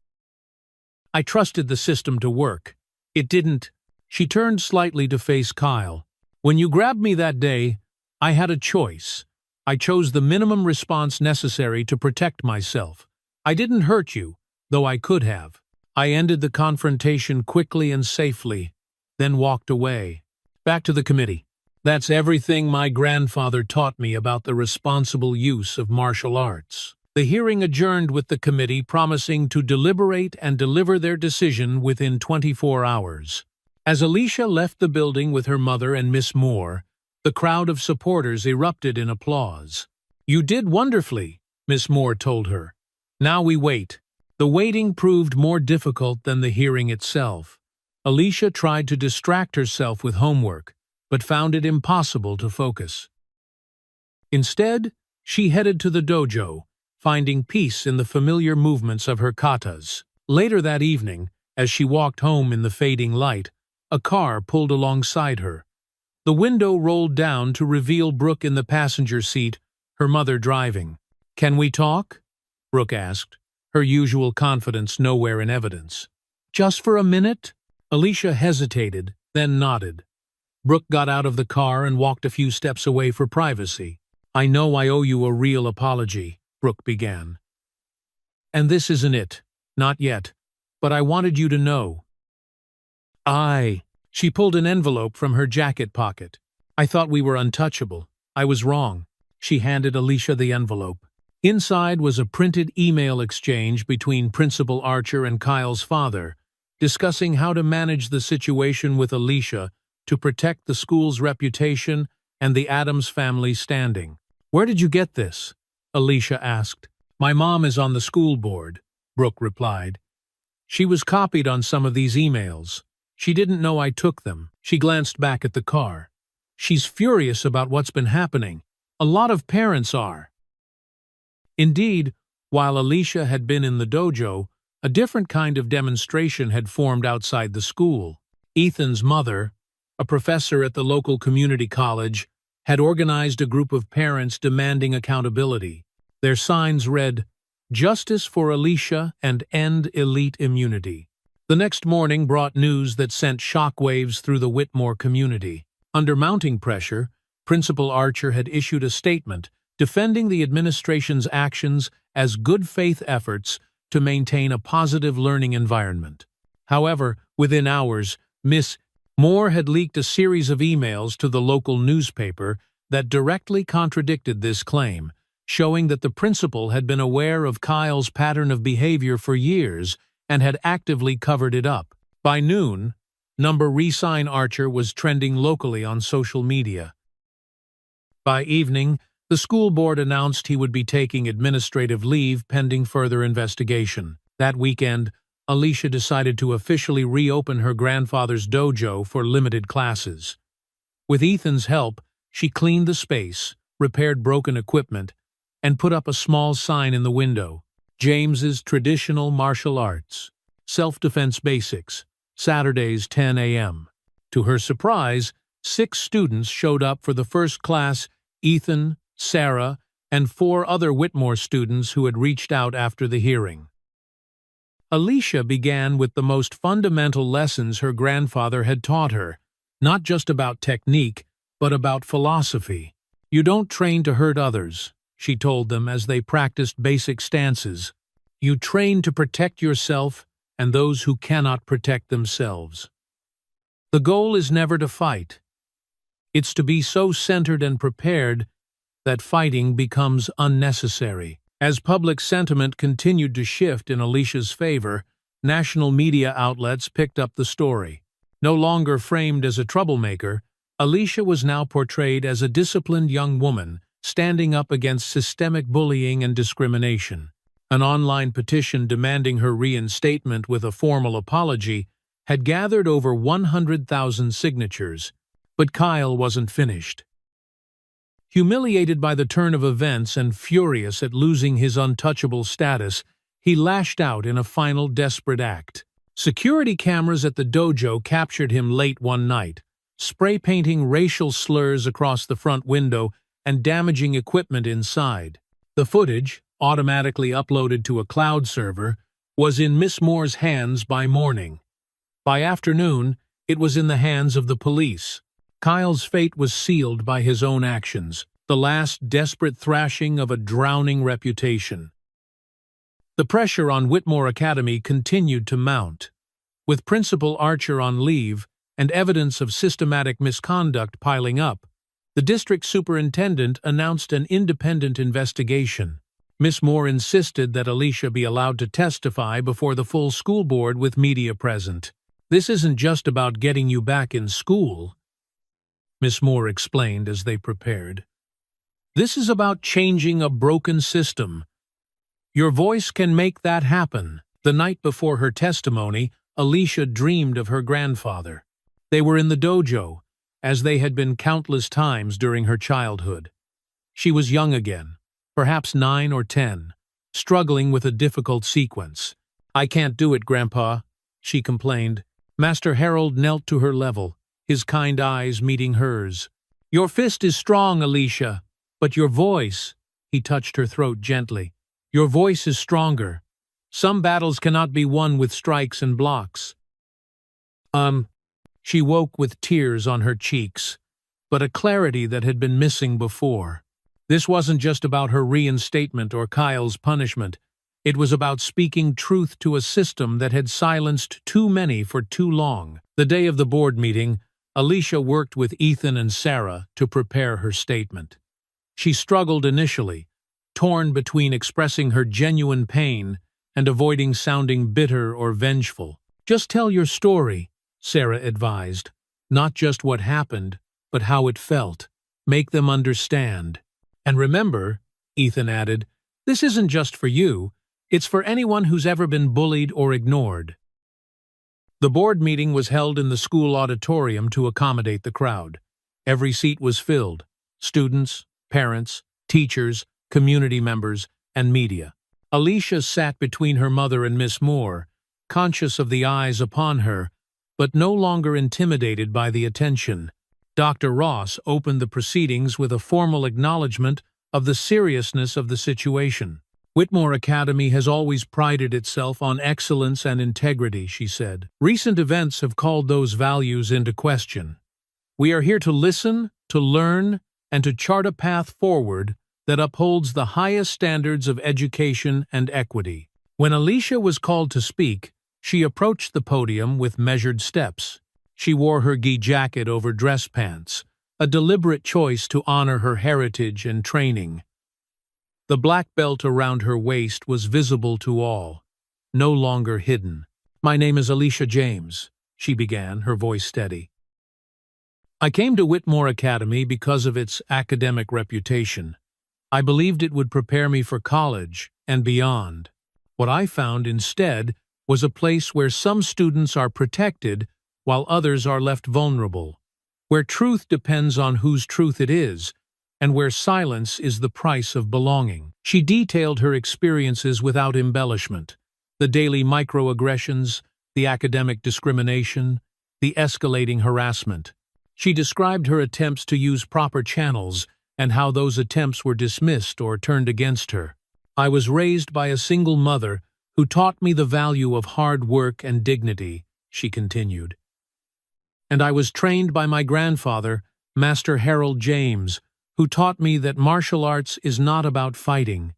I trusted the system to work. It didn't." She turned slightly to face Kyle. "When you grabbed me that day, I had a choice. I chose the minimum response necessary to protect myself. I didn't hurt you, though I could have. I ended the confrontation quickly and safely, then walked away." Back to the committee. "That's everything my grandfather taught me about the responsible use of martial arts." The hearing adjourned with the committee promising to deliberate and deliver their decision within 24 hours. As Alicia left the building with her mother and Miss Moore, the crowd of supporters erupted in applause. "You did wonderfully," Miss Moore told her. "Now we wait." The waiting proved more difficult than the hearing itself. Alicia tried to distract herself with homework, but found it impossible to focus. Instead, she headed to the dojo, finding peace in the familiar movements of her katas. Later that evening, as she walked home in the fading light, a car pulled alongside her. The window rolled down to reveal Brooke in the passenger seat, her mother driving. "Can we talk?" Brooke asked, her usual confidence nowhere in evidence. "Just for a minute?" Alicia hesitated, then nodded. Brooke got out of the car and walked a few steps away for privacy. "I know I owe you a real apology," Brooke began. "And this isn't it. Not yet. But I wanted you to know." She pulled an envelope from her jacket pocket. "I thought we were untouchable. I was wrong." She handed Alicia the envelope. Inside was a printed email exchange between Principal Archer and Kyle's father, discussing how to manage the situation with Alicia to protect the school's reputation and the Addams family's standing. "Where did you get this?" Alicia asked. "My mom is on the school board," Brooke replied. "She was copied on some of these emails. She didn't know I took them." She glanced back at the car. "She's furious about what's been happening. A lot of parents are." Indeed, while Alicia had been in the dojo, a different kind of demonstration had formed outside the school. Ethan's mother, a professor at the local community college, had organized a group of parents demanding accountability. Their signs read, "Justice for Alicia and End Elite Immunity." The next morning brought news that sent shockwaves through the Whitmore community. Under mounting pressure, Principal Archer had issued a statement defending the administration's actions as good faith efforts to maintain a positive learning environment. However, within hours, Miss Moore had leaked a series of emails to the local newspaper that directly contradicted this claim, showing that the principal had been aware of Kyle's pattern of behavior for years and had actively covered it up. By noon, Resign Archer was trending locally on social media. By evening, the school board announced he would be taking administrative leave pending further investigation. That weekend, Alicia decided to officially reopen her grandfather's dojo for limited classes. With Ethan's help, she cleaned the space, repaired broken equipment, and put up a small sign in the window. James's Traditional Martial Arts, Self-Defense Basics, Saturdays 10 a.m. To her surprise, 6 students showed up for the first class: Ethan, Sarah, and 4 other Whitmore students who had reached out after the hearing. Alicia began with the most fundamental lessons her grandfather had taught her, not just about technique, but about philosophy. "You don't train to hurt others," she told them as they practiced basic stances. "You train to protect yourself and those who cannot protect themselves. The goal is never to fight. It's to be so centered and prepared that fighting becomes unnecessary." As public sentiment continued to shift in Alicia's favor, national media outlets picked up the story. No longer framed as a troublemaker, Alicia was now portrayed as a disciplined young woman standing up against systemic bullying and discrimination. An online petition demanding her reinstatement with a formal apology had gathered over 100,000 signatures, but Kyle wasn't finished. Humiliated by the turn of events and furious at losing his untouchable status, he lashed out in a final desperate act. Security cameras at the dojo captured him late one night, spray-painting racial slurs across the front window and damaging equipment inside. The footage, automatically uploaded to a cloud server, was in Miss Moore's hands by morning. By afternoon, it was in the hands of the police. Kyle's fate was sealed by his own actions, the last desperate thrashing of a drowning reputation. The pressure on Whitmore Academy continued to mount. With Principal Archer on leave and evidence of systematic misconduct piling up, the district superintendent announced an independent investigation. Miss Moore insisted that Alicia be allowed to testify before the full school board with media present. "This isn't just about getting you back in school," Miss Moore explained as they prepared. "This is about changing a broken system. Your voice can make that happen." The night before her testimony, Alicia dreamed of her grandfather. They were in the dojo, as they had been countless times during her childhood. She was young again, perhaps 9 or 10, struggling with a difficult sequence. "I can't do it, Grandpa," she complained. Master Harold knelt to her level, his kind eyes meeting hers. "Your fist is strong, Alicia, but your voice," he touched her throat gently, "your voice is stronger. Some battles cannot be won with strikes and blocks." She woke with tears on her cheeks, but a clarity that had been missing before. This wasn't just about her reinstatement or Kyle's punishment. It was about speaking truth to a system that had silenced too many for too long. The day of the board meeting, Alicia worked with Ethan and Sarah to prepare her statement. She struggled initially, torn between expressing her genuine pain and avoiding sounding bitter or vengeful. "Just tell your story," Sarah advised. "Not just what happened, but how it felt. Make them understand. And remember," Ethan added, "this isn't just for you. It's for anyone who's ever been bullied or ignored." The board meeting was held in the school auditorium to accommodate the crowd. Every seat was filled: students, parents, teachers, community members, and media. Alicia sat between her mother and Miss Moore, conscious of the eyes upon her, but no longer intimidated by the attention. Dr. Ross opened the proceedings with a formal acknowledgement of the seriousness of the situation. "Whitmore Academy has always prided itself on excellence and integrity," she said. "Recent events have called those values into question. We are here to listen, to learn, and to chart a path forward that upholds the highest standards of education and equity." When Alicia was called to speak, she approached the podium with measured steps. She wore her gi jacket over dress pants, a deliberate choice to honor her heritage and training. The black belt around her waist was visible to all, no longer hidden. "My name is Alicia James," she began, her voice steady. "I came to Whitmore Academy because of its academic reputation. I believed it would prepare me for college and beyond. What I found instead was a place where some students are protected while others are left vulnerable, where truth depends on whose truth it is, and where silence is the price of belonging." She detailed her experiences without embellishment: the daily microaggressions, the academic discrimination, the escalating harassment. She described her attempts to use proper channels and how those attempts were dismissed or turned against her. "I was raised by a single mother who taught me the value of hard work and dignity," she continued. "And I was trained by my grandfather, Master Harold James, who taught me that martial arts is not about fighting.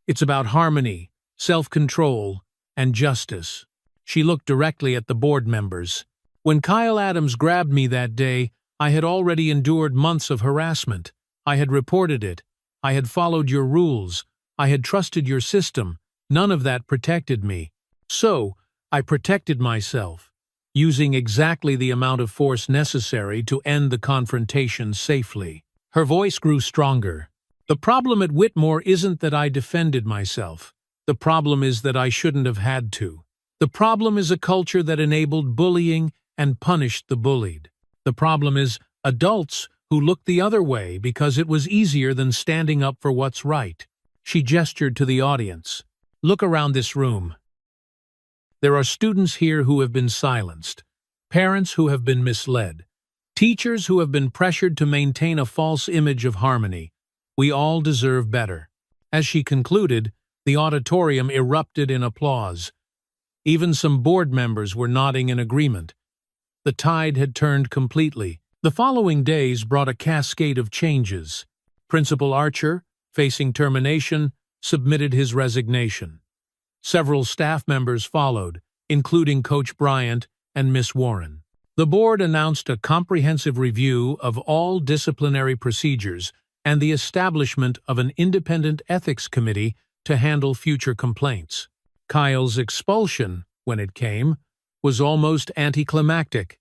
It's about harmony, self-control, and justice." She looked directly at the board members. "When Kyle Adams grabbed me that day, I had already endured months of harassment. I had reported it. I had followed your rules. I had trusted your system. None of that protected me. So, I protected myself, using exactly the amount of force necessary to end the confrontation safely." Her voice grew stronger. "The problem at Whitmore isn't that I defended myself. The problem is that I shouldn't have had to. The problem is a culture that enabled bullying and punished the bullied. The problem is adults who looked the other way because it was easier than standing up for what's right." She gestured to the audience. "Look around this room. There are students here who have been silenced, parents who have been misled, teachers who have been pressured to maintain a false image of harmony. We all deserve better." As she concluded, the auditorium erupted in applause. Even some board members were nodding in agreement. The tide had turned completely. The following days brought a cascade of changes. Principal Archer, facing termination, submitted his resignation. Several staff members followed, including Coach Bryant and Miss Warren. The board announced a comprehensive review of all disciplinary procedures and the establishment of an independent ethics committee to handle future complaints. Kyle's expulsion, when it came, was almost anticlimactic.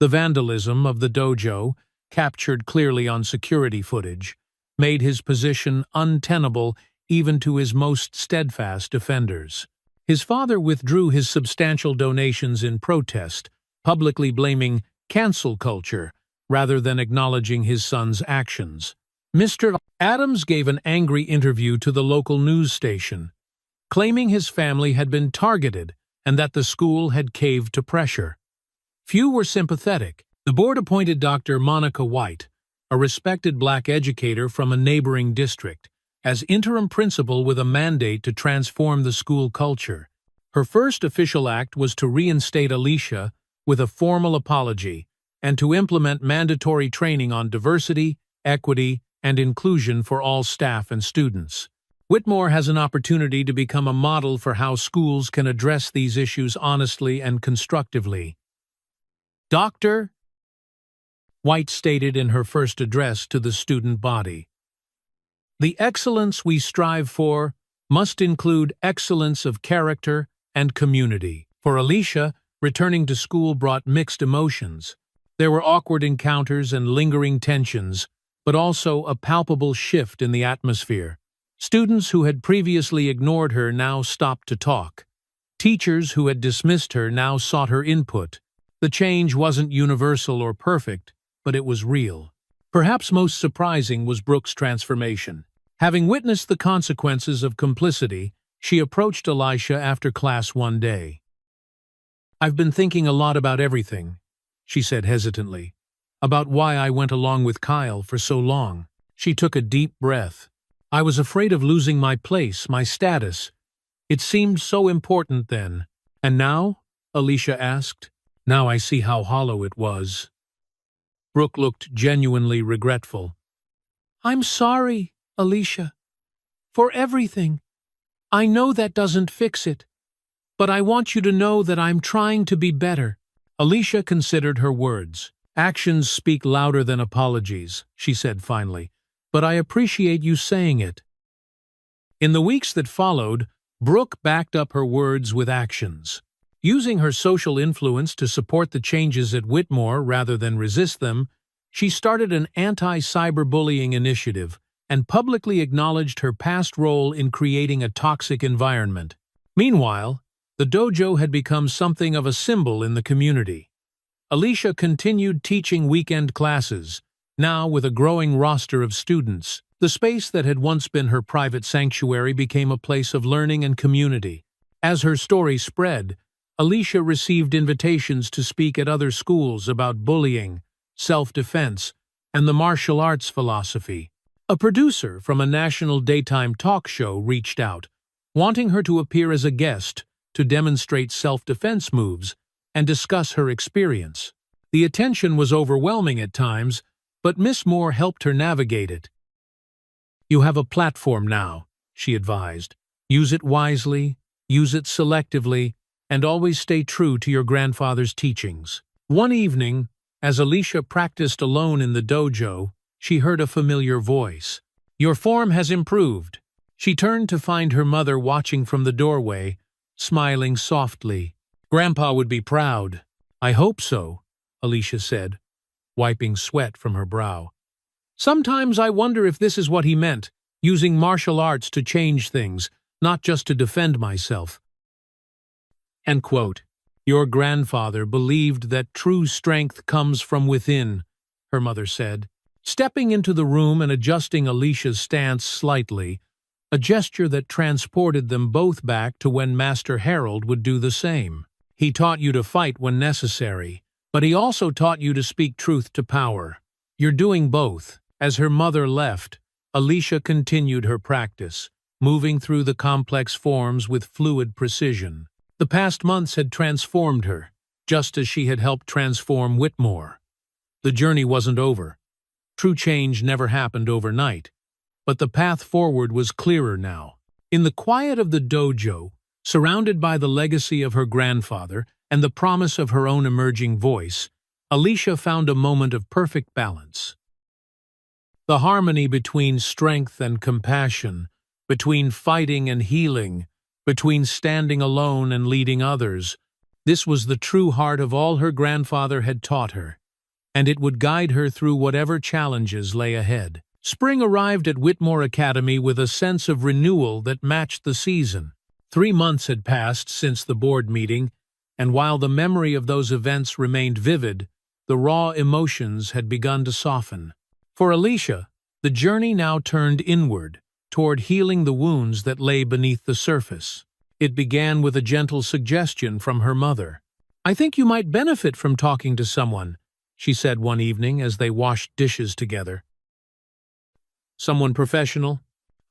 The vandalism of the dojo, captured clearly on security footage, made his position untenable even to his most steadfast defenders. His father withdrew his substantial donations in protest, publicly blaming cancel culture rather than acknowledging his son's actions. Mr. Adams gave an angry interview to the local news station, claiming his family had been targeted and that the school had caved to pressure. Few were sympathetic. The board appointed Dr. Monica White, a respected black educator from a neighboring district, as interim principal with a mandate to transform the school culture. Her first official act was to reinstate Alicia with a formal apology and to implement mandatory training on diversity, equity, and inclusion for all staff and students. Whitmore has an opportunity to become a model for how schools can address these issues honestly and constructively. Dr. White stated in her first address to the student body, "The excellence we strive for must include excellence of character and community." For Alicia, returning to school brought mixed emotions. There were awkward encounters and lingering tensions, but also a palpable shift in the atmosphere. Students who had previously ignored her now stopped to talk. Teachers who had dismissed her now sought her input. The change wasn't universal or perfect, but it was real. Perhaps most surprising was Brooke's transformation. Having witnessed the consequences of complicity, she approached Alicia after class one day. "I've been thinking a lot about everything," she said hesitantly, "about why I went along with Kyle for so long." She took a deep breath. "I was afraid of losing my place, my status. It seemed so important then." "And now?" Alicia asked. "Now I see how hollow it was." Brooke looked genuinely regretful. "I'm sorry, Alicia, for everything. I know that doesn't fix it, but I want you to know that I'm trying to be better." Alicia considered her words. "Actions speak louder than apologies," she said finally, "but I appreciate you saying it." In the weeks that followed, Brooke backed up her words with actions. Using her social influence to support the changes at Whitmore rather than resist them, she started an anti-cyberbullying initiative and publicly acknowledged her past role in creating a toxic environment. Meanwhile, the dojo had become something of a symbol in the community. Alicia continued teaching weekend classes, now with a growing roster of students. The space that had once been her private sanctuary became a place of learning and community. As her story spread, Alicia received invitations to speak at other schools about bullying, self-defense, and the martial arts philosophy. A producer from a national daytime talk show reached out, wanting her to appear as a guest to demonstrate self-defense moves and discuss her experience. The attention was overwhelming at times, but Miss Moore helped her navigate it. "You have a platform now," she advised. "Use it wisely, use it selectively, and always stay true to your grandfather's teachings." One evening, as Alicia practiced alone in the dojo, she heard a familiar voice. "Your form has improved." She turned to find her mother watching from the doorway, smiling softly. "Grandpa would be proud." "I hope so," Alicia said, wiping sweat from her brow. Sometimes I wonder if this is what he meant, using martial arts to change things, not just to defend myself." End quote. "Your grandfather believed that true strength comes from within," her mother said, stepping into the room and adjusting Alicia's stance slightly, a gesture that transported them both back to when Master Harold would do the same. "He taught you to fight when necessary, but he also taught you to speak truth to power. You're doing both." As her mother left, Alicia continued her practice, moving through the complex forms with fluid precision. The past months had transformed her, just as she had helped transform Whitmore. The journey wasn't over. True change never happened overnight, but the path forward was clearer now. In the quiet of the dojo, surrounded by the legacy of her grandfather and the promise of her own emerging voice, Alicia found a moment of perfect balance. The harmony between strength and compassion, between fighting and healing, between standing alone and leading others, this was the true heart of all her grandfather had taught her, and it would guide her through whatever challenges lay ahead. Spring arrived at Whitmore Academy with a sense of renewal that matched the season. 3 months had passed since the board meeting, and while the memory of those events remained vivid, the raw emotions had begun to soften. For Alicia, the journey now turned inward, toward healing the wounds that lay beneath the surface. It began with a gentle suggestion from her mother. "I think you might benefit from talking to someone," she said one evening as they washed dishes together. "Someone professional?"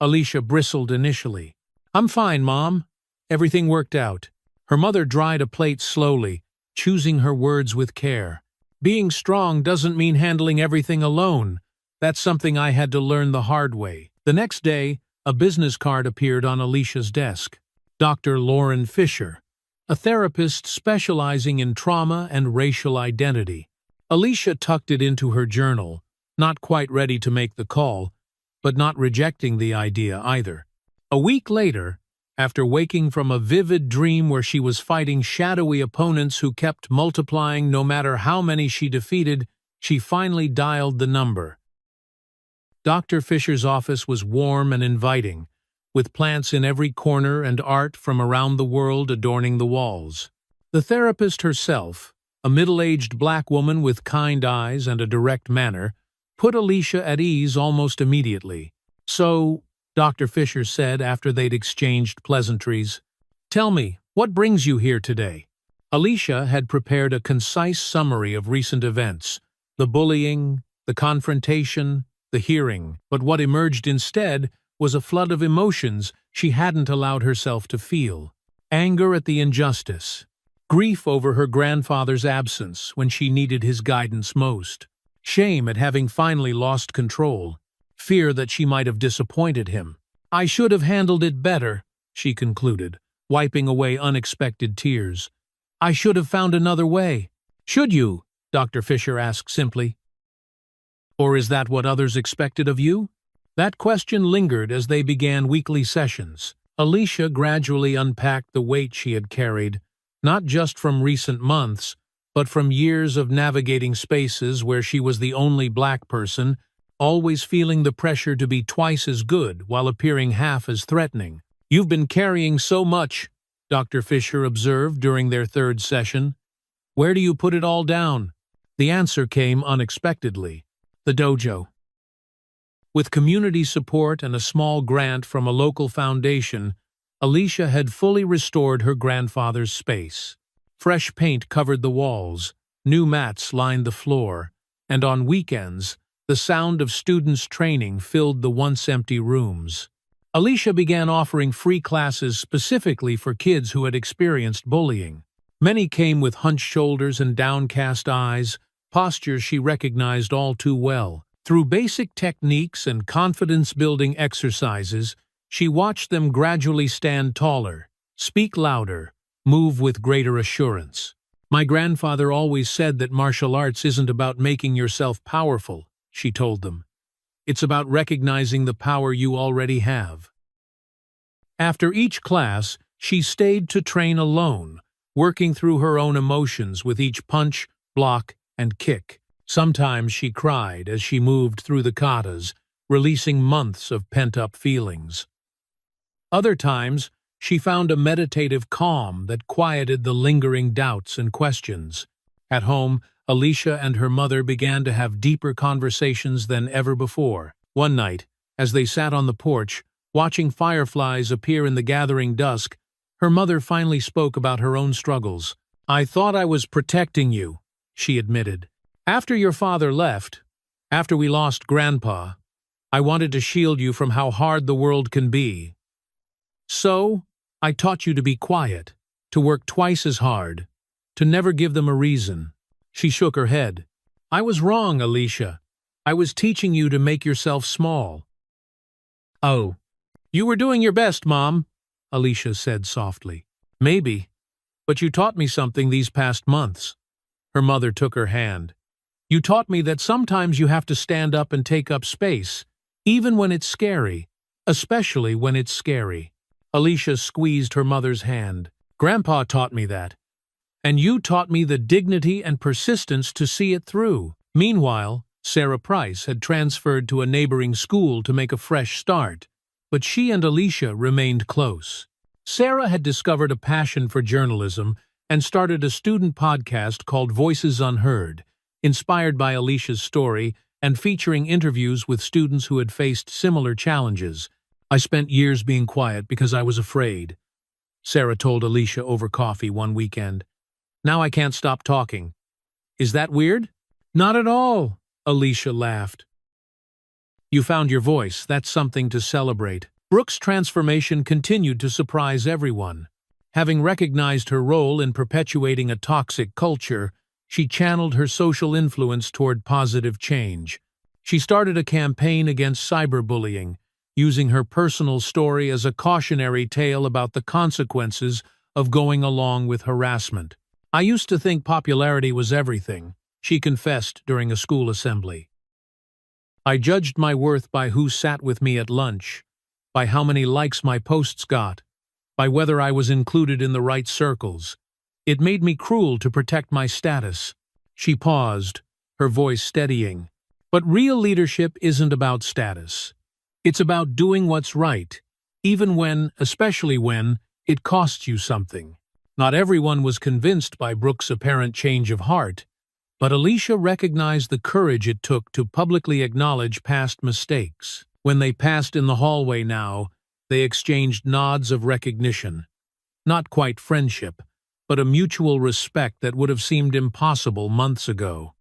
Alicia bristled initially. "I'm fine, Mom. Everything worked out." Her mother dried a plate slowly, choosing her words with care. "Being strong doesn't mean handling everything alone. That's something I had to learn the hard way." The next day, a business card appeared on Alicia's desk. Dr. Lauren Fisher, a therapist specializing in trauma and racial identity. Alicia tucked it into her journal, not quite ready to make the call, but not rejecting the idea either. A week later, after waking from a vivid dream where she was fighting shadowy opponents who kept multiplying no matter how many she defeated, she finally dialed the number. Dr. Fisher's office was warm and inviting, with plants in every corner and art from around the world adorning the walls. The therapist herself, a middle-aged black woman with kind eyes and a direct manner, put Alicia at ease almost immediately. "So," Dr. Fisher said after they'd exchanged pleasantries, "tell me, what brings you here today?" Alicia had prepared a concise summary of recent events, the bullying, the confrontation, the hearing, but what emerged instead was a flood of emotions she hadn't allowed herself to feel. Anger at the injustice, grief over her grandfather's absence when she needed his guidance most, shame at having finally lost control, fear that she might have disappointed him. "I should have handled it better," she concluded, wiping away unexpected tears. "I should have found another way." "Should you?" Dr. Fisher asked simply. "Or is that what others expected of you?" That question lingered as they began weekly sessions. Alicia gradually unpacked the weight she had carried, not just from recent months, but from years of navigating spaces where she was the only black person, always feeling the pressure to be twice as good while appearing half as threatening. "You've been carrying so much," Dr. Fisher observed during their third session. "Where do you put it all down?" The answer came unexpectedly. The dojo. With community support and a small grant from a local foundation, Alicia had fully restored her grandfather's space. Fresh paint covered the walls, new mats lined the floor, and on weekends, the sound of students training filled the once-empty rooms. Alicia began offering free classes specifically for kids who had experienced bullying. Many came with hunched shoulders and downcast eyes, postures she recognized all too well. Through basic techniques and confidence-building exercises, she watched them gradually stand taller, speak louder, move with greater assurance. "My grandfather always said that martial arts isn't about making yourself powerful," she told them. "It's about recognizing the power you already have." After each class, she stayed to train alone, working through her own emotions with each punch, block, and kick. Sometimes she cried as she moved through the katas, releasing months of pent-up feelings. Other times, she found a meditative calm that quieted the lingering doubts and questions. At home, Alicia and her mother began to have deeper conversations than ever before. One night, as they sat on the porch, watching fireflies appear in the gathering dusk, her mother finally spoke about her own struggles. "I thought I was protecting you," she admitted. "After your father left, after we lost Grandpa, I wanted to shield you from how hard the world can be. So, I taught you to be quiet, to work twice as hard, to never give them a reason." She shook her head. "I was wrong, Alicia. I was teaching you to make yourself small." "Oh, you were doing your best, Mom," Alicia said softly. "Maybe, but you taught me something these past months." Her mother took her hand. "You taught me that sometimes you have to stand up and take up space, even when it's scary, especially when it's scary." Alicia squeezed her mother's hand. "Grandpa taught me that. And you taught me the dignity and persistence to see it through." Meanwhile, Sarah Price had transferred to a neighboring school to make a fresh start, but she and Alicia remained close. Sarah had discovered a passion for journalism and started a student podcast called Voices Unheard, inspired by Alicia's story and featuring interviews with students who had faced similar challenges. "I spent years being quiet because I was afraid," Sarah told Alicia over coffee one weekend. "Now I can't stop talking. Is that weird?" "Not at all," Alicia laughed. "You found your voice. That's something to celebrate." Brooke's transformation continued to surprise everyone. Having recognized her role in perpetuating a toxic culture, she channeled her social influence toward positive change. She started a campaign against cyberbullying, using her personal story as a cautionary tale about the consequences of going along with harassment. "I used to think popularity was everything," she confessed during a school assembly. "I judged my worth by who sat with me at lunch, by how many likes my posts got, by whether I was included in the right circles. It made me cruel to protect my status." She paused, her voice steadying. "But real leadership isn't about status. It's about doing what's right, even when, especially when, it costs you something." Not everyone was convinced by Brooke's apparent change of heart, but Alicia recognized the courage it took to publicly acknowledge past mistakes. When they passed in the hallway now, they exchanged nods of recognition. Not quite friendship, but a mutual respect that would have seemed impossible months ago.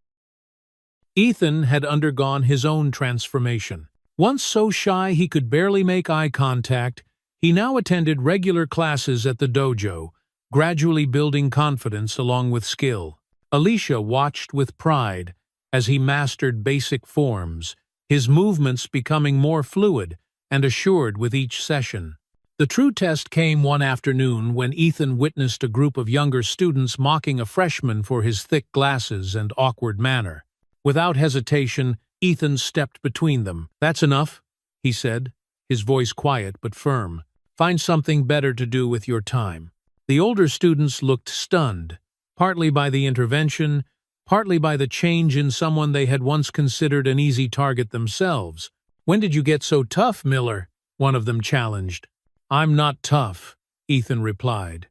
Ethan had undergone his own transformation. Once so shy he could barely make eye contact, he now attended regular classes at the dojo, gradually building confidence along with skill. Alicia watched with pride as he mastered basic forms, his movements becoming more fluid and assured with each session. The true test came one afternoon when Ethan witnessed a group of younger students mocking a freshman for his thick glasses and awkward manner. Without hesitation, Ethan stepped between them. "That's enough," he said, his voice quiet but firm. "Find something better to do with your time." The older students looked stunned, partly by the intervention, partly by the change in someone they had once considered an easy target themselves. "When did you get so tough, Miller?" one of them challenged. "I'm not tough," Ethan replied.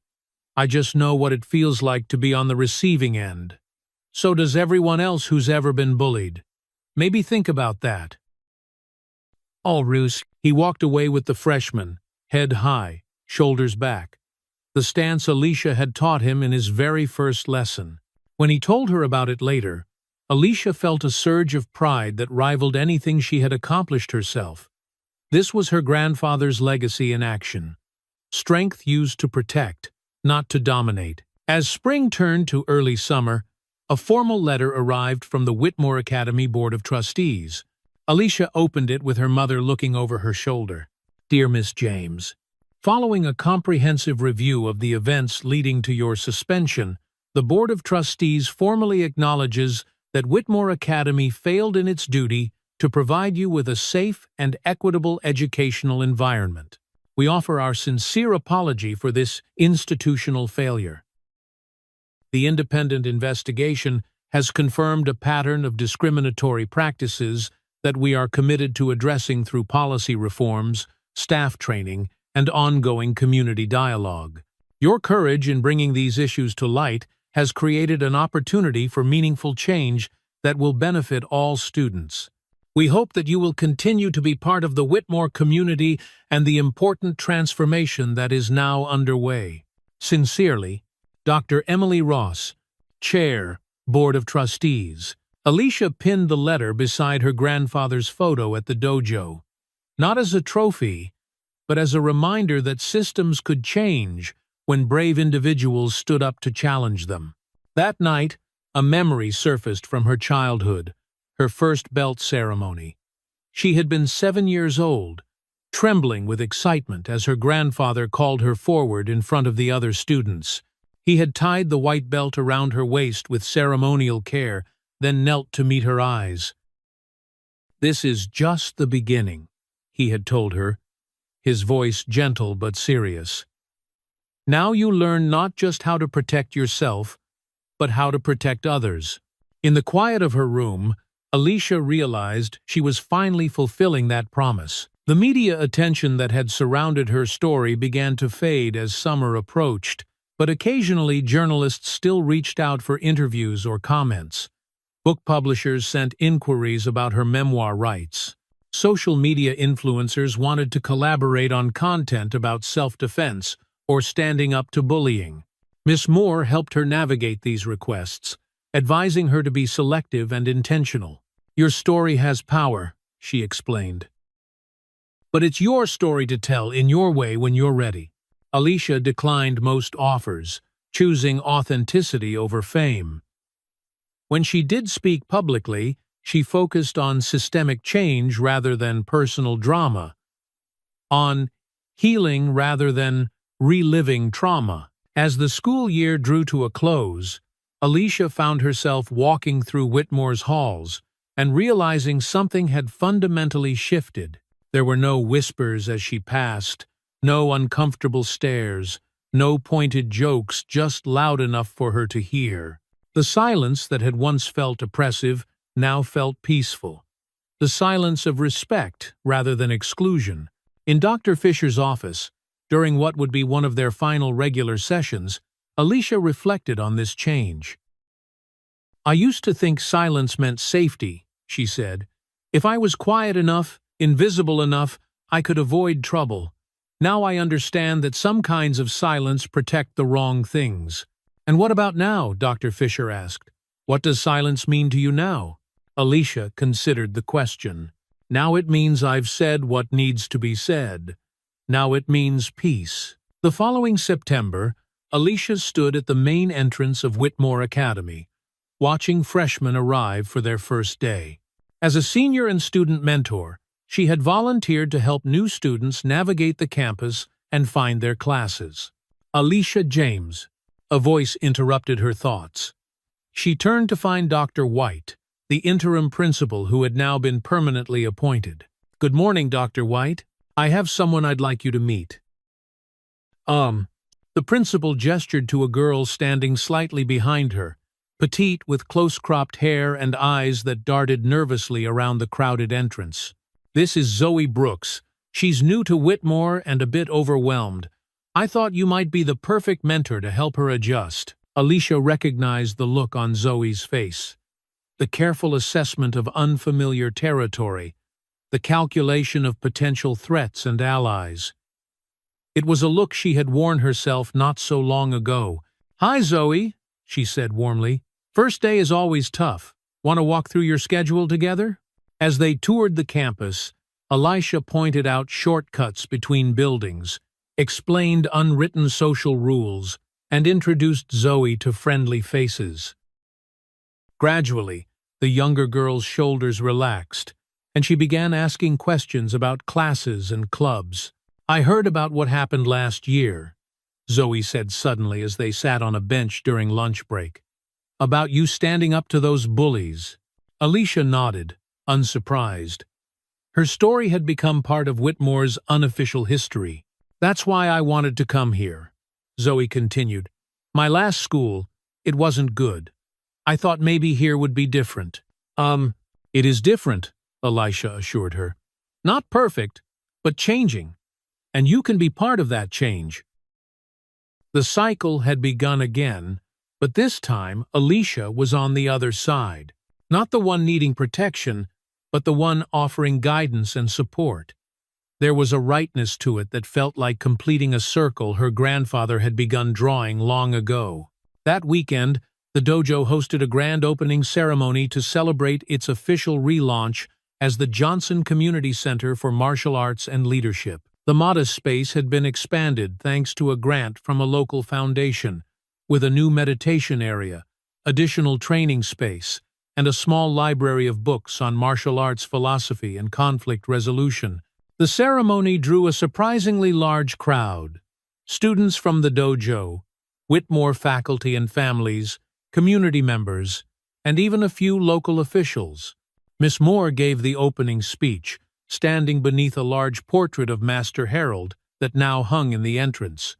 "I just know what it feels like to be on the receiving end. So does everyone else who's ever been bullied. Maybe think about that." All ruse, he walked away with the freshman, head high, shoulders back. The stance Alicia had taught him in his very first lesson. When he told her about it later, Alicia felt a surge of pride that rivaled anything she had accomplished herself. This was her grandfather's legacy in action. Strength used to protect, not to dominate. As spring turned to early summer, a formal letter arrived from the Whitmore Academy Board of Trustees. Alicia opened it with her mother looking over her shoulder. "Dear Miss James, following a comprehensive review of the events leading to your suspension, the Board of Trustees formally acknowledges that Whitmore Academy failed in its duty to provide you with a safe and equitable educational environment. We offer our sincere apology for this institutional failure. The independent investigation has confirmed a pattern of discriminatory practices that we are committed to addressing through policy reforms, staff training, and ongoing community dialogue. Your courage in bringing these issues to light has created an opportunity for meaningful change that will benefit all students. We hope that you will continue to be part of the Whitmore community and the important transformation that is now underway. Sincerely, Dr. Emily Ross, Chair, Board of Trustees. Alicia pinned the letter beside her grandfather's photo at the dojo, not as a trophy, but as a reminder that systems could change when brave individuals stood up to challenge them. That night, a memory surfaced from her childhood, her first belt ceremony. She had been 7 years old, trembling with excitement as her grandfather called her forward in front of the other students. He had tied the white belt around her waist with ceremonial care, then knelt to meet her eyes. "This is just the beginning," he had told her, his voice gentle but serious. "Now you learn not just how to protect yourself, but how to protect others." In the quiet of her room, Alicia realized she was finally fulfilling that promise. The media attention that had surrounded her story began to fade as summer approached, but occasionally journalists still reached out for interviews or comments. Book publishers sent inquiries about her memoir rights. Social media influencers wanted to collaborate on content about self-defense or standing up to bullying. Miss Moore helped her navigate these requests, advising her to be selective and intentional. "Your story has power," she explained. "But it's your story to tell in your way when you're ready." Alicia declined most offers, choosing authenticity over fame. When she did speak publicly, she focused on systemic change rather than personal drama, on healing rather than reliving trauma. As the school year drew to a close, Alicia found herself walking through Whitmore's halls and realizing something had fundamentally shifted. There were no whispers as she passed, no uncomfortable stares, no pointed jokes just loud enough for her to hear. The silence that had once felt oppressive now felt peaceful. The silence of respect rather than exclusion. In Dr. Fisher's office, during what would be one of their final regular sessions, Alicia reflected on this change. "I used to think silence meant safety," she said. "If I was quiet enough, invisible enough, I could avoid trouble. Now I understand that some kinds of silence protect the wrong things." "And what about now?" Dr. Fisher asked. "What does silence mean to you now?" Alicia considered the question. "Now it means I've said what needs to be said. Now it means peace." The following September, Alicia stood at the main entrance of Whitmore Academy, watching freshmen arrive for their first day. As a senior and student mentor, she had volunteered to help new students navigate the campus and find their classes. "Alicia James," a voice interrupted her thoughts. She turned to find Dr. White, the interim principal who had now been permanently appointed. "Good morning, Dr. White. I have someone I'd like you to meet." The principal gestured to a girl standing slightly behind her, petite with close-cropped hair and eyes that darted nervously around the crowded entrance. "This is Zoe Brooks. She's new to Whitmore and a bit overwhelmed. I thought you might be the perfect mentor to help her adjust." Alicia recognized the look on Zoe's face. The careful assessment of unfamiliar territory, the calculation of potential threats and allies. It was a look she had worn herself not so long ago. "Hi, Zoe," she said warmly. "First day is always tough. Want to walk through your schedule together?" As they toured the campus, Alicia pointed out shortcuts between buildings, explained unwritten social rules, and introduced Zoe to friendly faces. Gradually, the younger girl's shoulders relaxed, and she began asking questions about classes and clubs. "I heard about what happened last year," Zoe said suddenly as they sat on a bench during lunch break. "About you standing up to those bullies." Alicia nodded, unsurprised. Her story had become part of Whitmore's unofficial history. "That's why I wanted to come here," Zoe continued. "My last school, it wasn't good. I thought maybe here would be different. It is different, Elisha assured her. Not perfect, but changing. And you can be part of that change. The cycle had begun again, but this time Elisha was on the other side. Not the one needing protection, but the one offering guidance and support. There was a rightness to it that felt like completing a circle her grandfather had begun drawing long ago. That weekend, the dojo hosted a grand opening ceremony to celebrate its official relaunch as the Johnson Community Center for Martial Arts and Leadership. The modest space had been expanded thanks to a grant from a local foundation, with a new meditation area, additional training space, and a small library of books on martial arts philosophy and conflict resolution. The ceremony drew a surprisingly large crowd. Students from the dojo, Whitmore faculty and families, community members, and even a few local officials. Miss Moore gave the opening speech, standing beneath a large portrait of Master Harold that now hung in the entrance.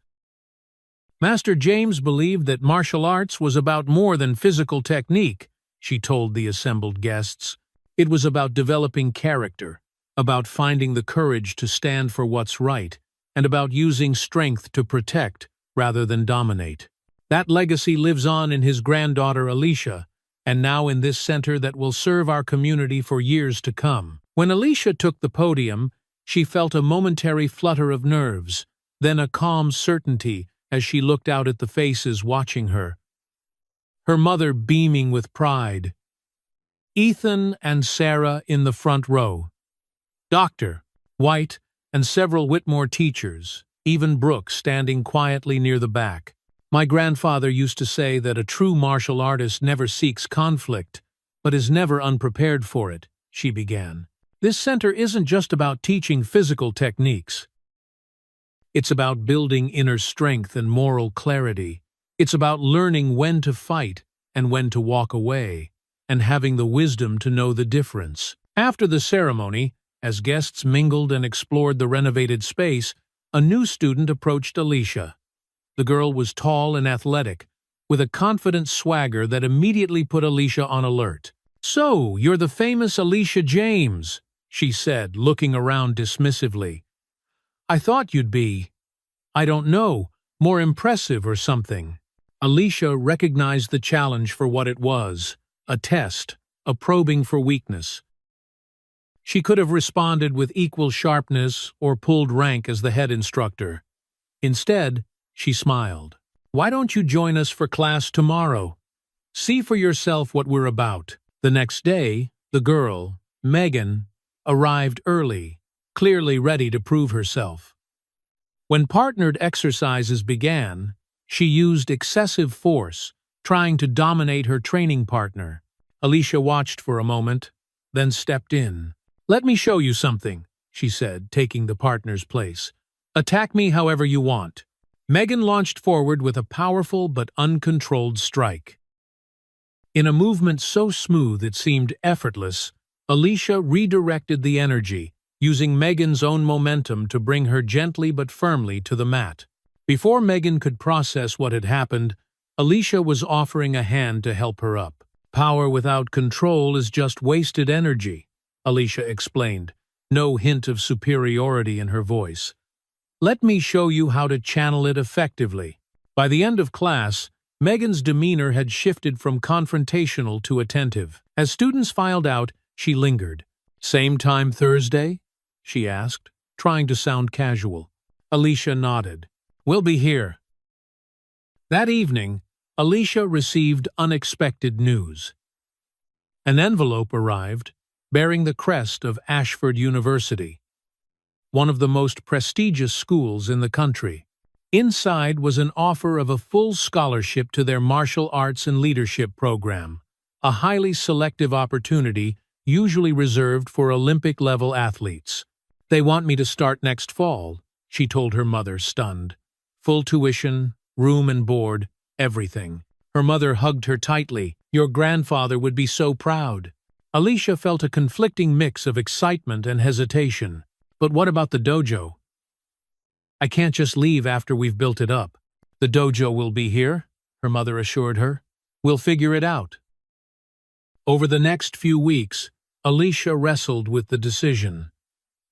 Master James believed that martial arts was about more than physical technique, she told the assembled guests. It was about developing character, about finding the courage to stand for what's right, and about using strength to protect rather than dominate. That legacy lives on in his granddaughter Alicia, and now in this center that will serve our community for years to come. When Alicia took the podium, she felt a momentary flutter of nerves, then a calm certainty as she looked out at the faces watching her. Her mother beaming with pride. Ethan and Sarah in the front row. Dr. White and several Whitmore teachers, even Brooke standing quietly near the back. My grandfather used to say that a true martial artist never seeks conflict, but is never unprepared for it, she began. This center isn't just about teaching physical techniques. It's about building inner strength and moral clarity. It's about learning when to fight and when to walk away, and having the wisdom to know the difference. After the ceremony, as guests mingled and explored the renovated space, a new student approached Alicia. The girl was tall and athletic, with a confident swagger that immediately put Alicia on alert. "So, you're the famous Alicia James," she said, looking around dismissively. "I thought you'd be, I don't know, more impressive or something." Alicia recognized the challenge for what it was, a test, a probing for weakness. She could have responded with equal sharpness or pulled rank as the head instructor. Instead, she smiled. "Why don't you join us for class tomorrow? See for yourself what we're about." The next day, the girl, Megan, arrived early, clearly ready to prove herself. When partnered exercises began, she used excessive force, trying to dominate her training partner. Alicia watched for a moment, then stepped in. "Let me show you something," she said, taking the partner's place. "Attack me however you want." Megan launched forward with a powerful but uncontrolled strike. In a movement so smooth it seemed effortless, Alicia redirected the energy, using Megan's own momentum to bring her gently but firmly to the mat. Before Megan could process what had happened, Alicia was offering a hand to help her up. "Power without control is just wasted energy," Alicia explained, no hint of superiority in her voice. "Let me show you how to channel it effectively." By the end of class, Megan's demeanor had shifted from confrontational to attentive. As students filed out, she lingered. "Same time Thursday?" she asked, trying to sound casual. Alicia nodded. "We'll be here." That evening, Alicia received unexpected news. An envelope arrived, bearing the crest of Ashford University, one of the most prestigious schools in the country. Inside was an offer of a full scholarship to their martial arts and leadership program, a highly selective opportunity usually reserved for Olympic-level athletes. "They want me to start next fall," she told her mother, stunned. "Full tuition, room and board, everything." Her mother hugged her tightly. "Your grandfather would be so proud." Alicia felt a conflicting mix of excitement and hesitation. "But what about the dojo?" "I can't just leave after we've built it up." "The dojo will be here," her mother assured her. "We'll figure it out." Over the next few weeks, Alicia wrestled with the decision.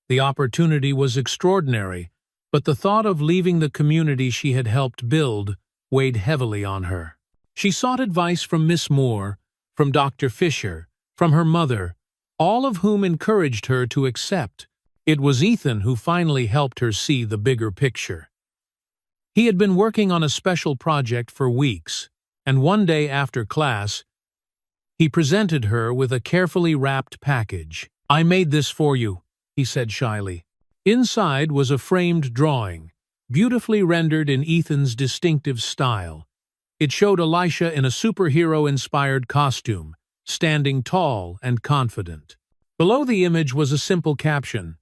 The opportunity was extraordinary, but the thought of leaving the community she had helped build weighed heavily on her. She sought advice from Miss Moore, from Dr. Fisher, from her mother, all of whom encouraged her to accept. It was Ethan who finally helped her see the bigger picture. He had been working on a special project for weeks, and one day after class, he presented her with a carefully wrapped package. "I made this for you," he said shyly. Inside was a framed drawing, beautifully rendered in Ethan's distinctive style. It showed Alicia in a superhero-inspired costume, standing tall and confident. Below the image was a simple caption,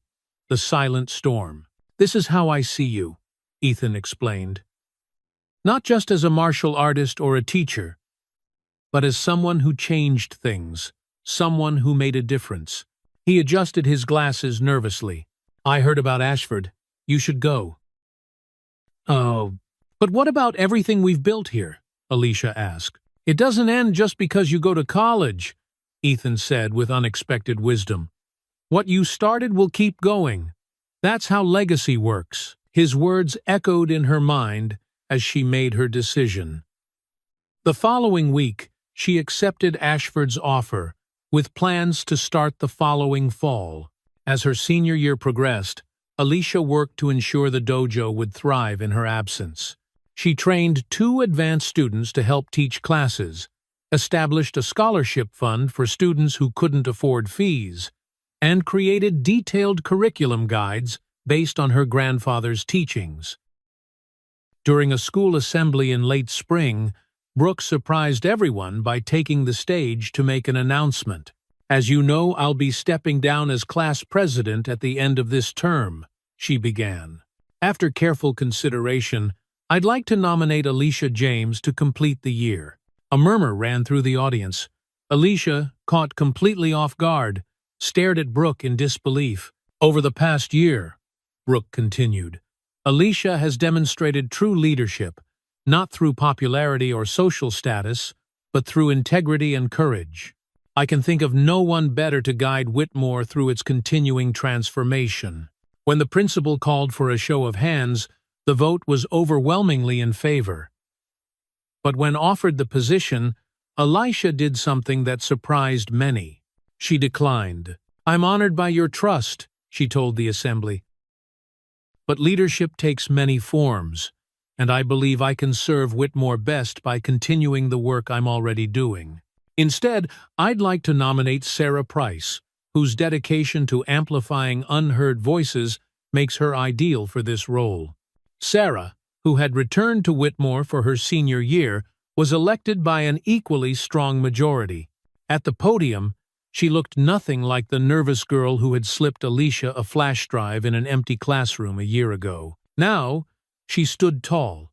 "The Silent Storm." "This is how I see you," Ethan explained. "Not just as a martial artist or a teacher, but as someone who changed things, someone who made a difference." He adjusted his glasses nervously. "I heard about Ashford. You should go." "Oh, but what about everything we've built here?" Alicia asked. "It doesn't end just because you go to college," Ethan said with unexpected wisdom. "What you started will keep going. That's how legacy works." His words echoed in her mind as she made her decision. The following week, she accepted Ashford's offer, with plans to start the following fall. As her senior year progressed, Alicia worked to ensure the dojo would thrive in her absence. She trained 2 advanced students to help teach classes, established a scholarship fund for students who couldn't afford fees, and created detailed curriculum guides based on her grandfather's teachings. During a school assembly in late spring, Brooke surprised everyone by taking the stage to make an announcement. "As you know, I'll be stepping down as class president at the end of this term," she began. "After careful consideration, I'd like to nominate Alicia James to complete the year." A murmur ran through the audience. Alicia, caught completely off guard, stared at Brooke in disbelief. "Over the past year," Brooke continued, "Alicia has demonstrated true leadership, not through popularity or social status, but through integrity and courage. I can think of no one better to guide Whitmore through its continuing transformation." When the principal called for a show of hands, the vote was overwhelmingly in favor. But when offered the position, Alicia did something that surprised many. She declined. "I'm honored by your trust," she told the assembly. "But leadership takes many forms, and I believe I can serve Whitmore best by continuing the work I'm already doing. Instead, I'd like to nominate Sarah Price, whose dedication to amplifying unheard voices makes her ideal for this role." Sarah, who had returned to Whitmore for her senior year, was elected by an equally strong majority. At the podium, she looked nothing like the nervous girl who had slipped Alicia a flash drive in an empty classroom a year ago. Now, she stood tall,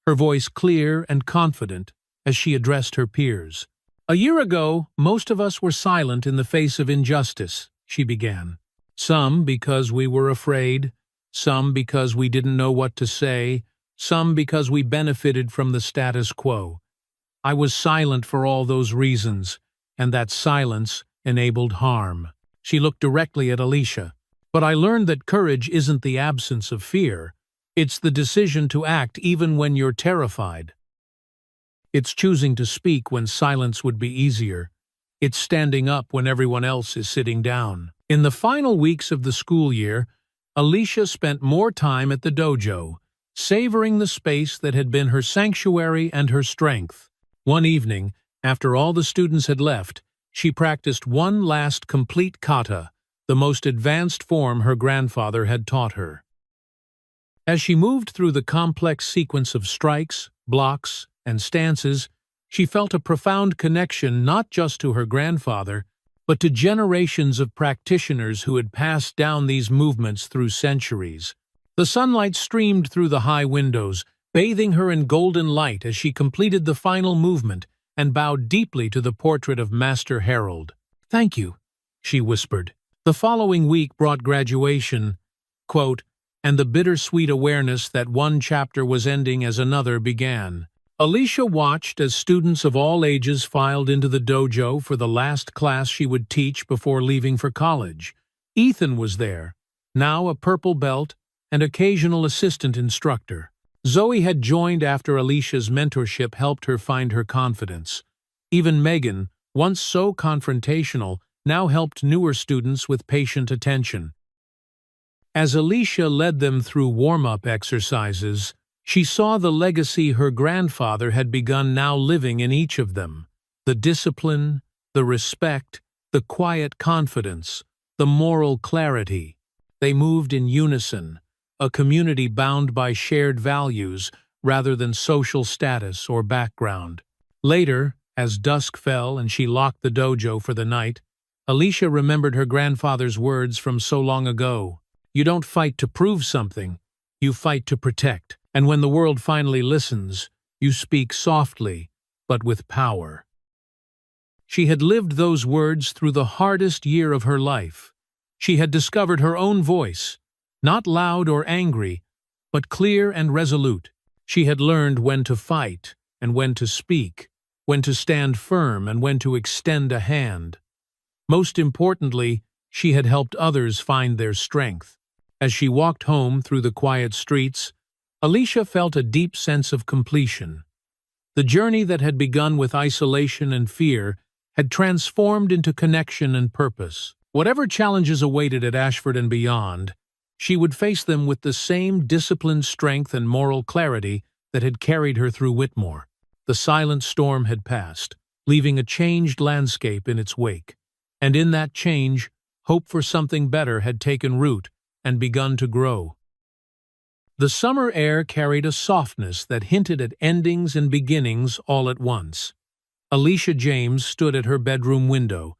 her voice clear and confident as she addressed her peers. "A year ago, most of us were silent in the face of injustice," she began. "Some because we were afraid, some because we didn't know what to say, some because we benefited from the status quo. I was silent for all those reasons, and that silence enabled harm." She looked directly at Alicia. "But I learned that courage isn't the absence of fear. It's the decision to act even when you're terrified. It's choosing to speak when silence would be easier. It's standing up when everyone else is sitting down." In the final weeks of the school year, Alicia spent more time at the dojo, savoring the space that had been her sanctuary and her strength. One evening, after all the students had left, she practiced one last complete kata, the most advanced form her grandfather had taught her. As she moved through the complex sequence of strikes, blocks, and stances, she felt a profound connection not just to her grandfather, but to generations of practitioners who had passed down these movements through centuries. The sunlight streamed through the high windows, bathing her in golden light as she completed the final movement and bowed deeply to the portrait of Master Harold. "Thank you," she whispered. The following week brought graduation, quote, and the bittersweet awareness that one chapter was ending as another began. Alicia watched as students of all ages filed into the dojo for the last class she would teach before leaving for college. Ethan was there, now a purple belt and occasional assistant instructor. Zoe had joined after Alicia's mentorship helped her find her confidence. Even Megan, once so confrontational, now helped newer students with patient attention. As Alicia led them through warm-up exercises, she saw the legacy her grandfather had begun now living in each of them. The discipline, the respect, the quiet confidence, the moral clarity. They moved in unison, a community bound by shared values rather than social status or background. Later, as dusk fell and she locked the dojo for the night, Alicia remembered her grandfather's words from so long ago. You don't fight to prove something, you fight to protect. And when the world finally listens, you speak softly, but with power. She had lived those words through the hardest year of her life. She had discovered her own voice, not loud or angry, but clear and resolute. She had learned when to fight and when to speak, when to stand firm and when to extend a hand. Most importantly, she had helped others find their strength. As she walked home through the quiet streets, Alicia felt a deep sense of completion. The journey that had begun with isolation and fear had transformed into connection and purpose. Whatever challenges awaited at Ashford and beyond, she would face them with the same disciplined strength and moral clarity that had carried her through Whitmore. The silent storm had passed, leaving a changed landscape in its wake. And in that change, hope for something better had taken root and begun to grow. The summer air carried a softness that hinted at endings and beginnings all at once. Alicia James stood at her bedroom window,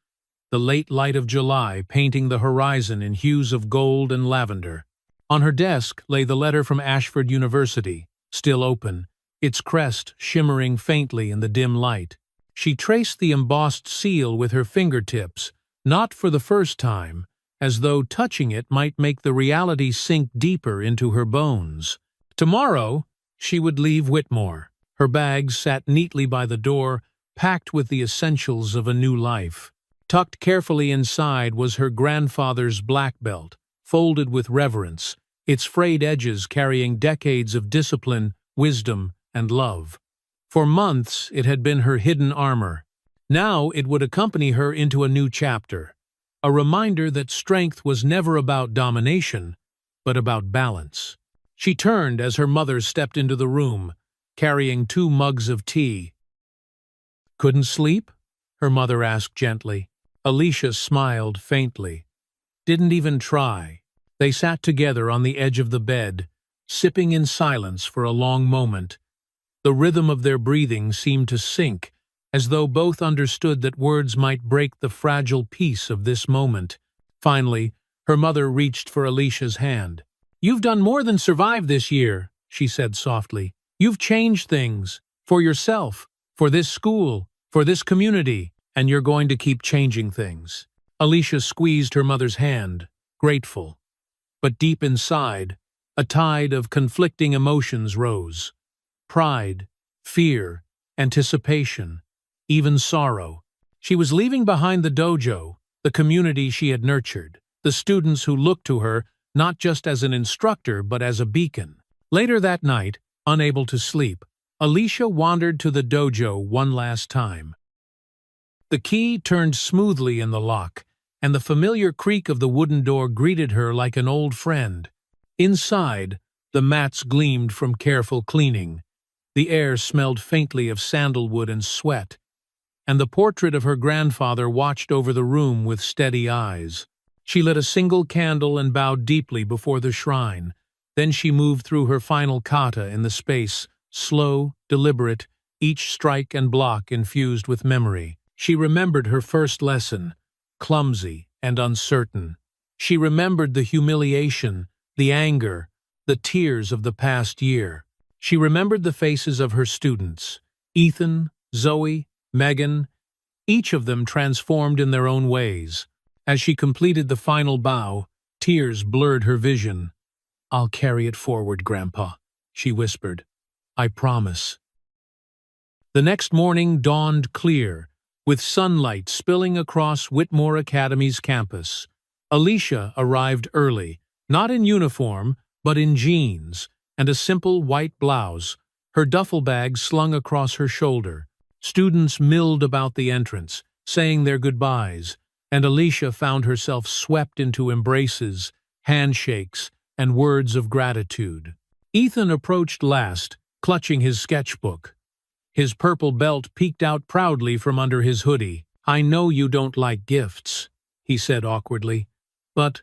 the late light of July painting the horizon in hues of gold and lavender. On her desk lay the letter from Ashford University, still open, its crest shimmering faintly in the dim light. She traced the embossed seal with her fingertips, not for the first time, as though touching it might make the reality sink deeper into her bones. Tomorrow, she would leave Whitmore. Her bags sat neatly by the door, packed with the essentials of a new life. Tucked carefully inside was her grandfather's black belt, folded with reverence, its frayed edges carrying decades of discipline, wisdom, and love. For months, it had been her hidden armor. Now it would accompany her into a new chapter. A reminder that strength was never about domination, but about balance. She turned as her mother stepped into the room, carrying 2 mugs of tea. "Couldn't sleep?" her mother asked gently. Alicia smiled faintly. "Didn't even try." They sat together on the edge of the bed, sipping in silence for a long moment. The rhythm of their breathing seemed to sink, as though both understood that words might break the fragile peace of this moment. Finally, her mother reached for Alicia's hand. "You've done more than survive this year," she said softly. "You've changed things, for yourself, for this school, for this community, and you're going to keep changing things." Alicia squeezed her mother's hand, grateful. But deep inside, a tide of conflicting emotions rose. Pride, fear, anticipation, even sorrow. She was leaving behind the dojo, the community she had nurtured, the students who looked to her not just as an instructor but as a beacon. Later that night, unable to sleep, Alicia wandered to the dojo one last time. The key turned smoothly in the lock, and the familiar creak of the wooden door greeted her like an old friend. Inside, the mats gleamed from careful cleaning. The air smelled faintly of sandalwood and sweat, and the portrait of her grandfather watched over the room with steady eyes. She lit a single candle and bowed deeply before the shrine. Then she moved through her final kata in the space, slow, deliberate, each strike and block infused with memory. She remembered her first lesson, clumsy and uncertain. She remembered the humiliation, the anger, the tears of the past year. She remembered the faces of her students, Ethan, Zoe, Megan, each of them transformed in their own ways. As she completed the final bow, tears blurred her vision. "I'll carry it forward, Grandpa," she whispered. "I promise." The next morning dawned clear, with sunlight spilling across Whitmore Academy's campus. Alicia arrived early, not in uniform, but in jeans and a simple white blouse, her duffel bag slung across her shoulder. Students milled about the entrance, saying their goodbyes, and Alicia found herself swept into embraces, handshakes, and words of gratitude. Ethan approached last, clutching his sketchbook. His purple belt peeked out proudly from under his hoodie. "I know you don't like gifts," he said awkwardly, "but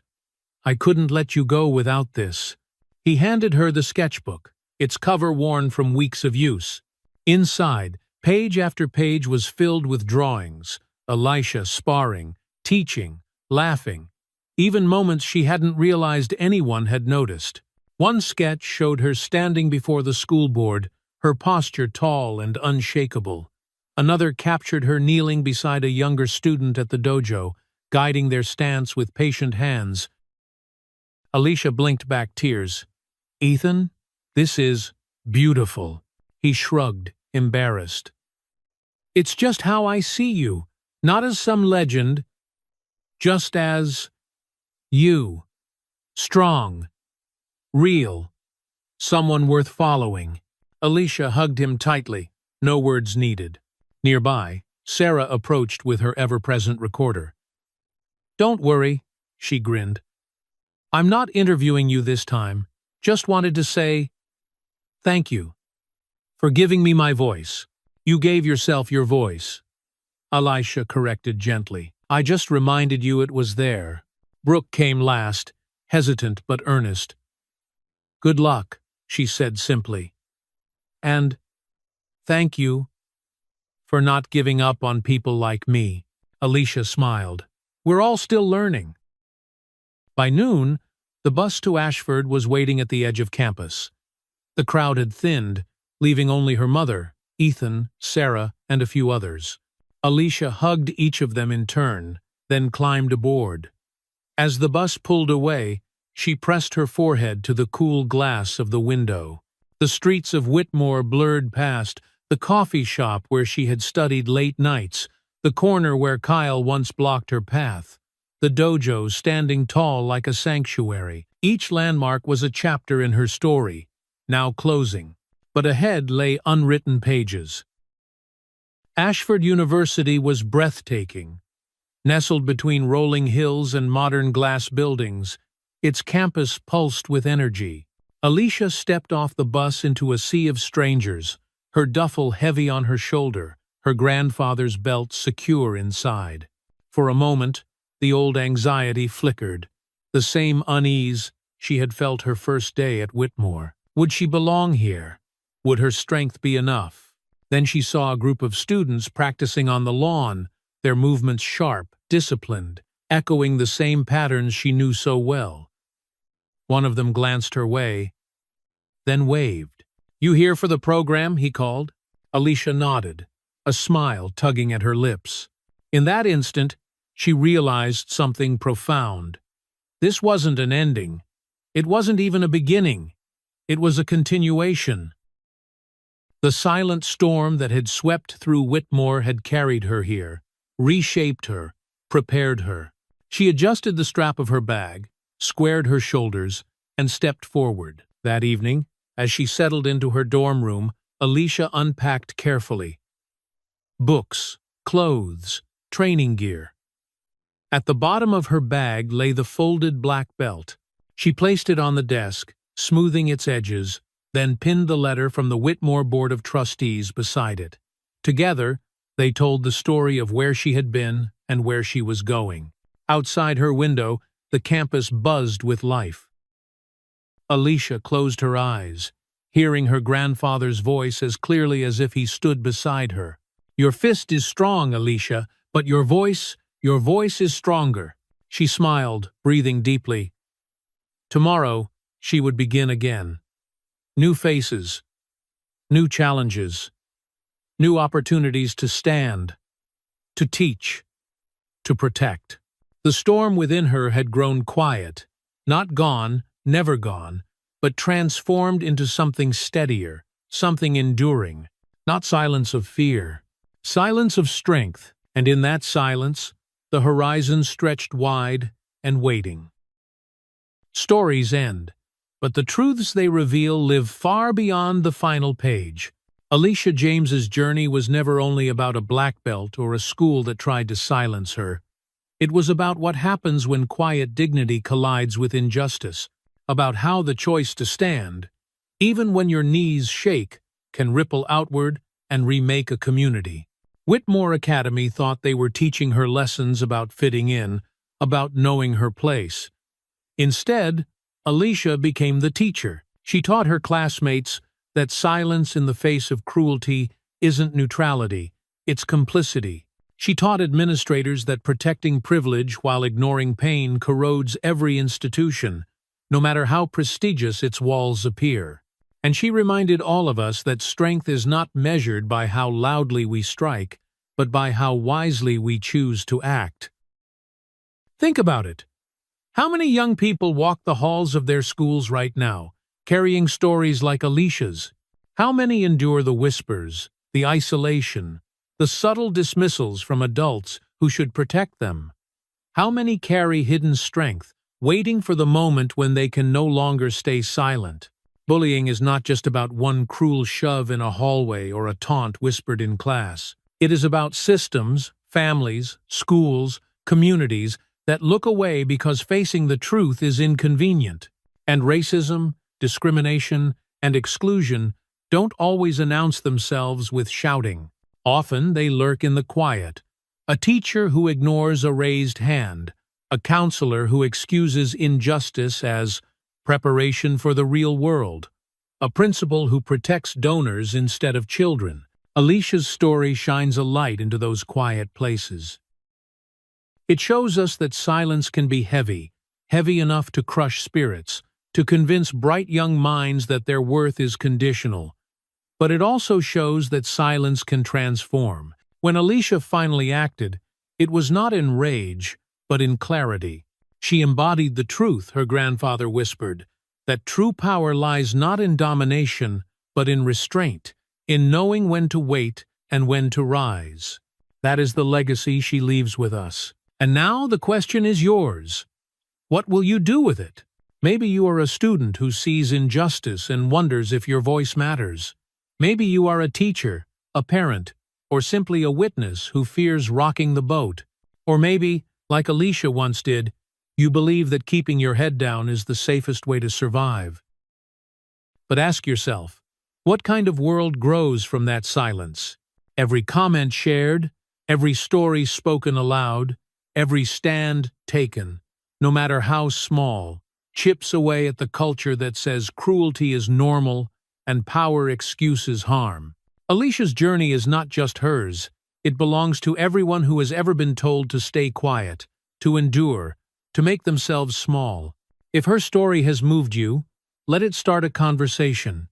I couldn't let you go without this." He handed her the sketchbook, its cover worn from weeks of use. Inside, page after page was filled with drawings, Alicia sparring, teaching, laughing, even moments she hadn't realized anyone had noticed. One sketch showed her standing before the school board, her posture tall and unshakable. Another captured her kneeling beside a younger student at the dojo, guiding their stance with patient hands. Alicia blinked back tears. "Ethan, this is beautiful." He shrugged, embarrassed. "It's just how I see you, not as some legend, just as you. Strong, real, someone worth following." Alicia hugged him tightly, no words needed. Nearby, Sarah approached with her ever-present recorder. "Don't worry," she grinned. "I'm not interviewing you this time. Just wanted to say thank you for giving me my voice." "You gave yourself your voice," Alicia corrected gently. "I just reminded you it was there." Brooke came last, hesitant but earnest. "Good luck," she said simply. "And thank you for not giving up on people like me." Alicia smiled. "We're all still learning." By noon, the bus to Ashford was waiting at the edge of campus. The crowd had thinned, leaving only her mother, Ethan, Sarah, and a few others. Alicia hugged each of them in turn, then climbed aboard. As the bus pulled away, she pressed her forehead to the cool glass of the window. The streets of Whitmore blurred past, the coffee shop where she had studied late nights, the corner where Kyle once blocked her path, the dojo standing tall like a sanctuary. Each landmark was a chapter in her story, now closing, but ahead lay unwritten pages. Ashford University was breathtaking. Nestled between rolling hills and modern glass buildings, its campus pulsed with energy. Alicia stepped off the bus into a sea of strangers, her duffel heavy on her shoulder, her grandfather's belt secure inside. For a moment, the old anxiety flickered, the same unease she had felt her first day at Whitmore. Would she belong here? Would her strength be enough? Then she saw a group of students practicing on the lawn, their movements sharp, disciplined, echoing the same patterns she knew so well. One of them glanced her way, then waved. "You here for the program?" he called. Alicia nodded, a smile tugging at her lips. In that instant, she realized something profound. This wasn't an ending. It wasn't even a beginning. It was a continuation. The silent storm that had swept through Whitmore had carried her here, reshaped her, prepared her. She adjusted the strap of her bag, squared her shoulders, and stepped forward. That evening, as she settled into her dorm room, Alicia unpacked carefully. Books, clothes, training gear. At the bottom of her bag lay the folded black belt. She placed it on the desk, smoothing its edges, then pinned the letter from the Whitmore Board of Trustees beside it. Together, they told the story of where she had been and where she was going. Outside her window, the campus buzzed with life. Alicia closed her eyes, hearing her grandfather's voice as clearly as if he stood beside her. "Your fist is strong, Alicia, but your voice is stronger." She smiled, breathing deeply. Tomorrow, she would begin again. New faces, new challenges, new opportunities to stand, to teach, to protect. The storm within her had grown quiet, not gone, never gone, but transformed into something steadier, something enduring. Not silence of fear, silence of strength, and in that silence, the horizon stretched wide and waiting. Stories end, but the truths they reveal live far beyond the final page. Alicia James's journey was never only about a black belt or a school that tried to silence her. It was about what happens when quiet dignity collides with injustice, about how the choice to stand, even when your knees shake, can ripple outward and remake a community. Whitmore Academy thought they were teaching her lessons about fitting in, about knowing her place. Instead, Alicia became the teacher. She taught her classmates that silence in the face of cruelty isn't neutrality, it's complicity. She taught administrators that protecting privilege while ignoring pain corrodes every institution, no matter how prestigious its walls appear. And she reminded all of us that strength is not measured by how loudly we strike, but by how wisely we choose to act. Think about it. How many young people walk the halls of their schools right now, carrying stories like Alicia's? How many endure the whispers, the isolation, the subtle dismissals from adults who should protect them? How many carry hidden strength, waiting for the moment when they can no longer stay silent? Bullying is not just about one cruel shove in a hallway or a taunt whispered in class. It is about systems, families, schools, communities that look away because facing the truth is inconvenient. And racism, discrimination, and exclusion don't always announce themselves with shouting. Often they lurk in the quiet. A teacher who ignores a raised hand, a counselor who excuses injustice as preparation for the real world, a principal who protects donors instead of children. Alicia's story shines a light into those quiet places. It shows us that silence can be heavy, heavy enough to crush spirits, to convince bright young minds that their worth is conditional. But it also shows that silence can transform. When Alicia finally acted, it was not in rage, but in clarity. She embodied the truth her grandfather whispered, that true power lies not in domination, but in restraint, in knowing when to wait and when to rise. That is the legacy she leaves with us. And now the question is yours. What will you do with it? Maybe you are a student who sees injustice and wonders if your voice matters. Maybe you are a teacher, a parent, or simply a witness who fears rocking the boat. Or maybe, like Alicia once did, you believe that keeping your head down is the safest way to survive. But ask yourself, what kind of world grows from that silence? Every comment shared, every story spoken aloud, every stand taken, no matter how small, chips away at the culture that says cruelty is normal and power excuses harm. Alicia's journey is not just hers. It belongs to everyone who has ever been told to stay quiet, to endure, to make themselves small. If her story has moved you, let it start a conversation.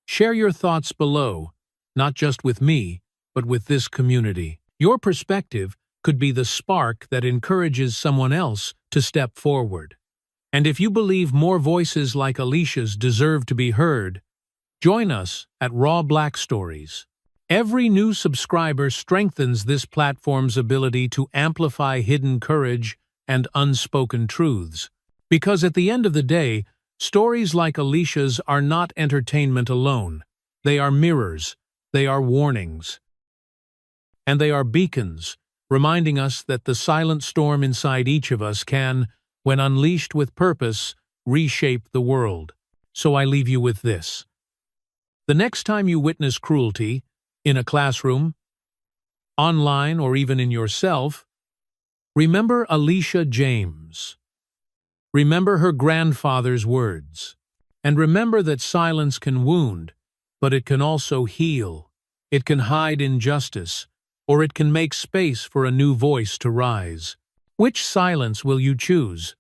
Share your thoughts below, not just with me, but with this community. Your perspective could be the spark that encourages someone else to step forward. And if you believe more voices like Alicia's deserve to be heard, join us at Raw Black Stories. Every new subscriber strengthens this platform's ability to amplify hidden courage and unspoken truths. Because at the end of the day, stories like Alicia's are not entertainment alone. They are mirrors, they are warnings, and they are beacons, reminding us that the silent storm inside each of us can, when unleashed with purpose, reshape the world. So I leave you with this. The next time you witness cruelty, in a classroom, online, or even in yourself, remember Alicia James. Remember her grandfather's words. And remember that silence can wound, but it can also heal. It can hide injustice, or it can make space for a new voice to rise. Which silence will you choose?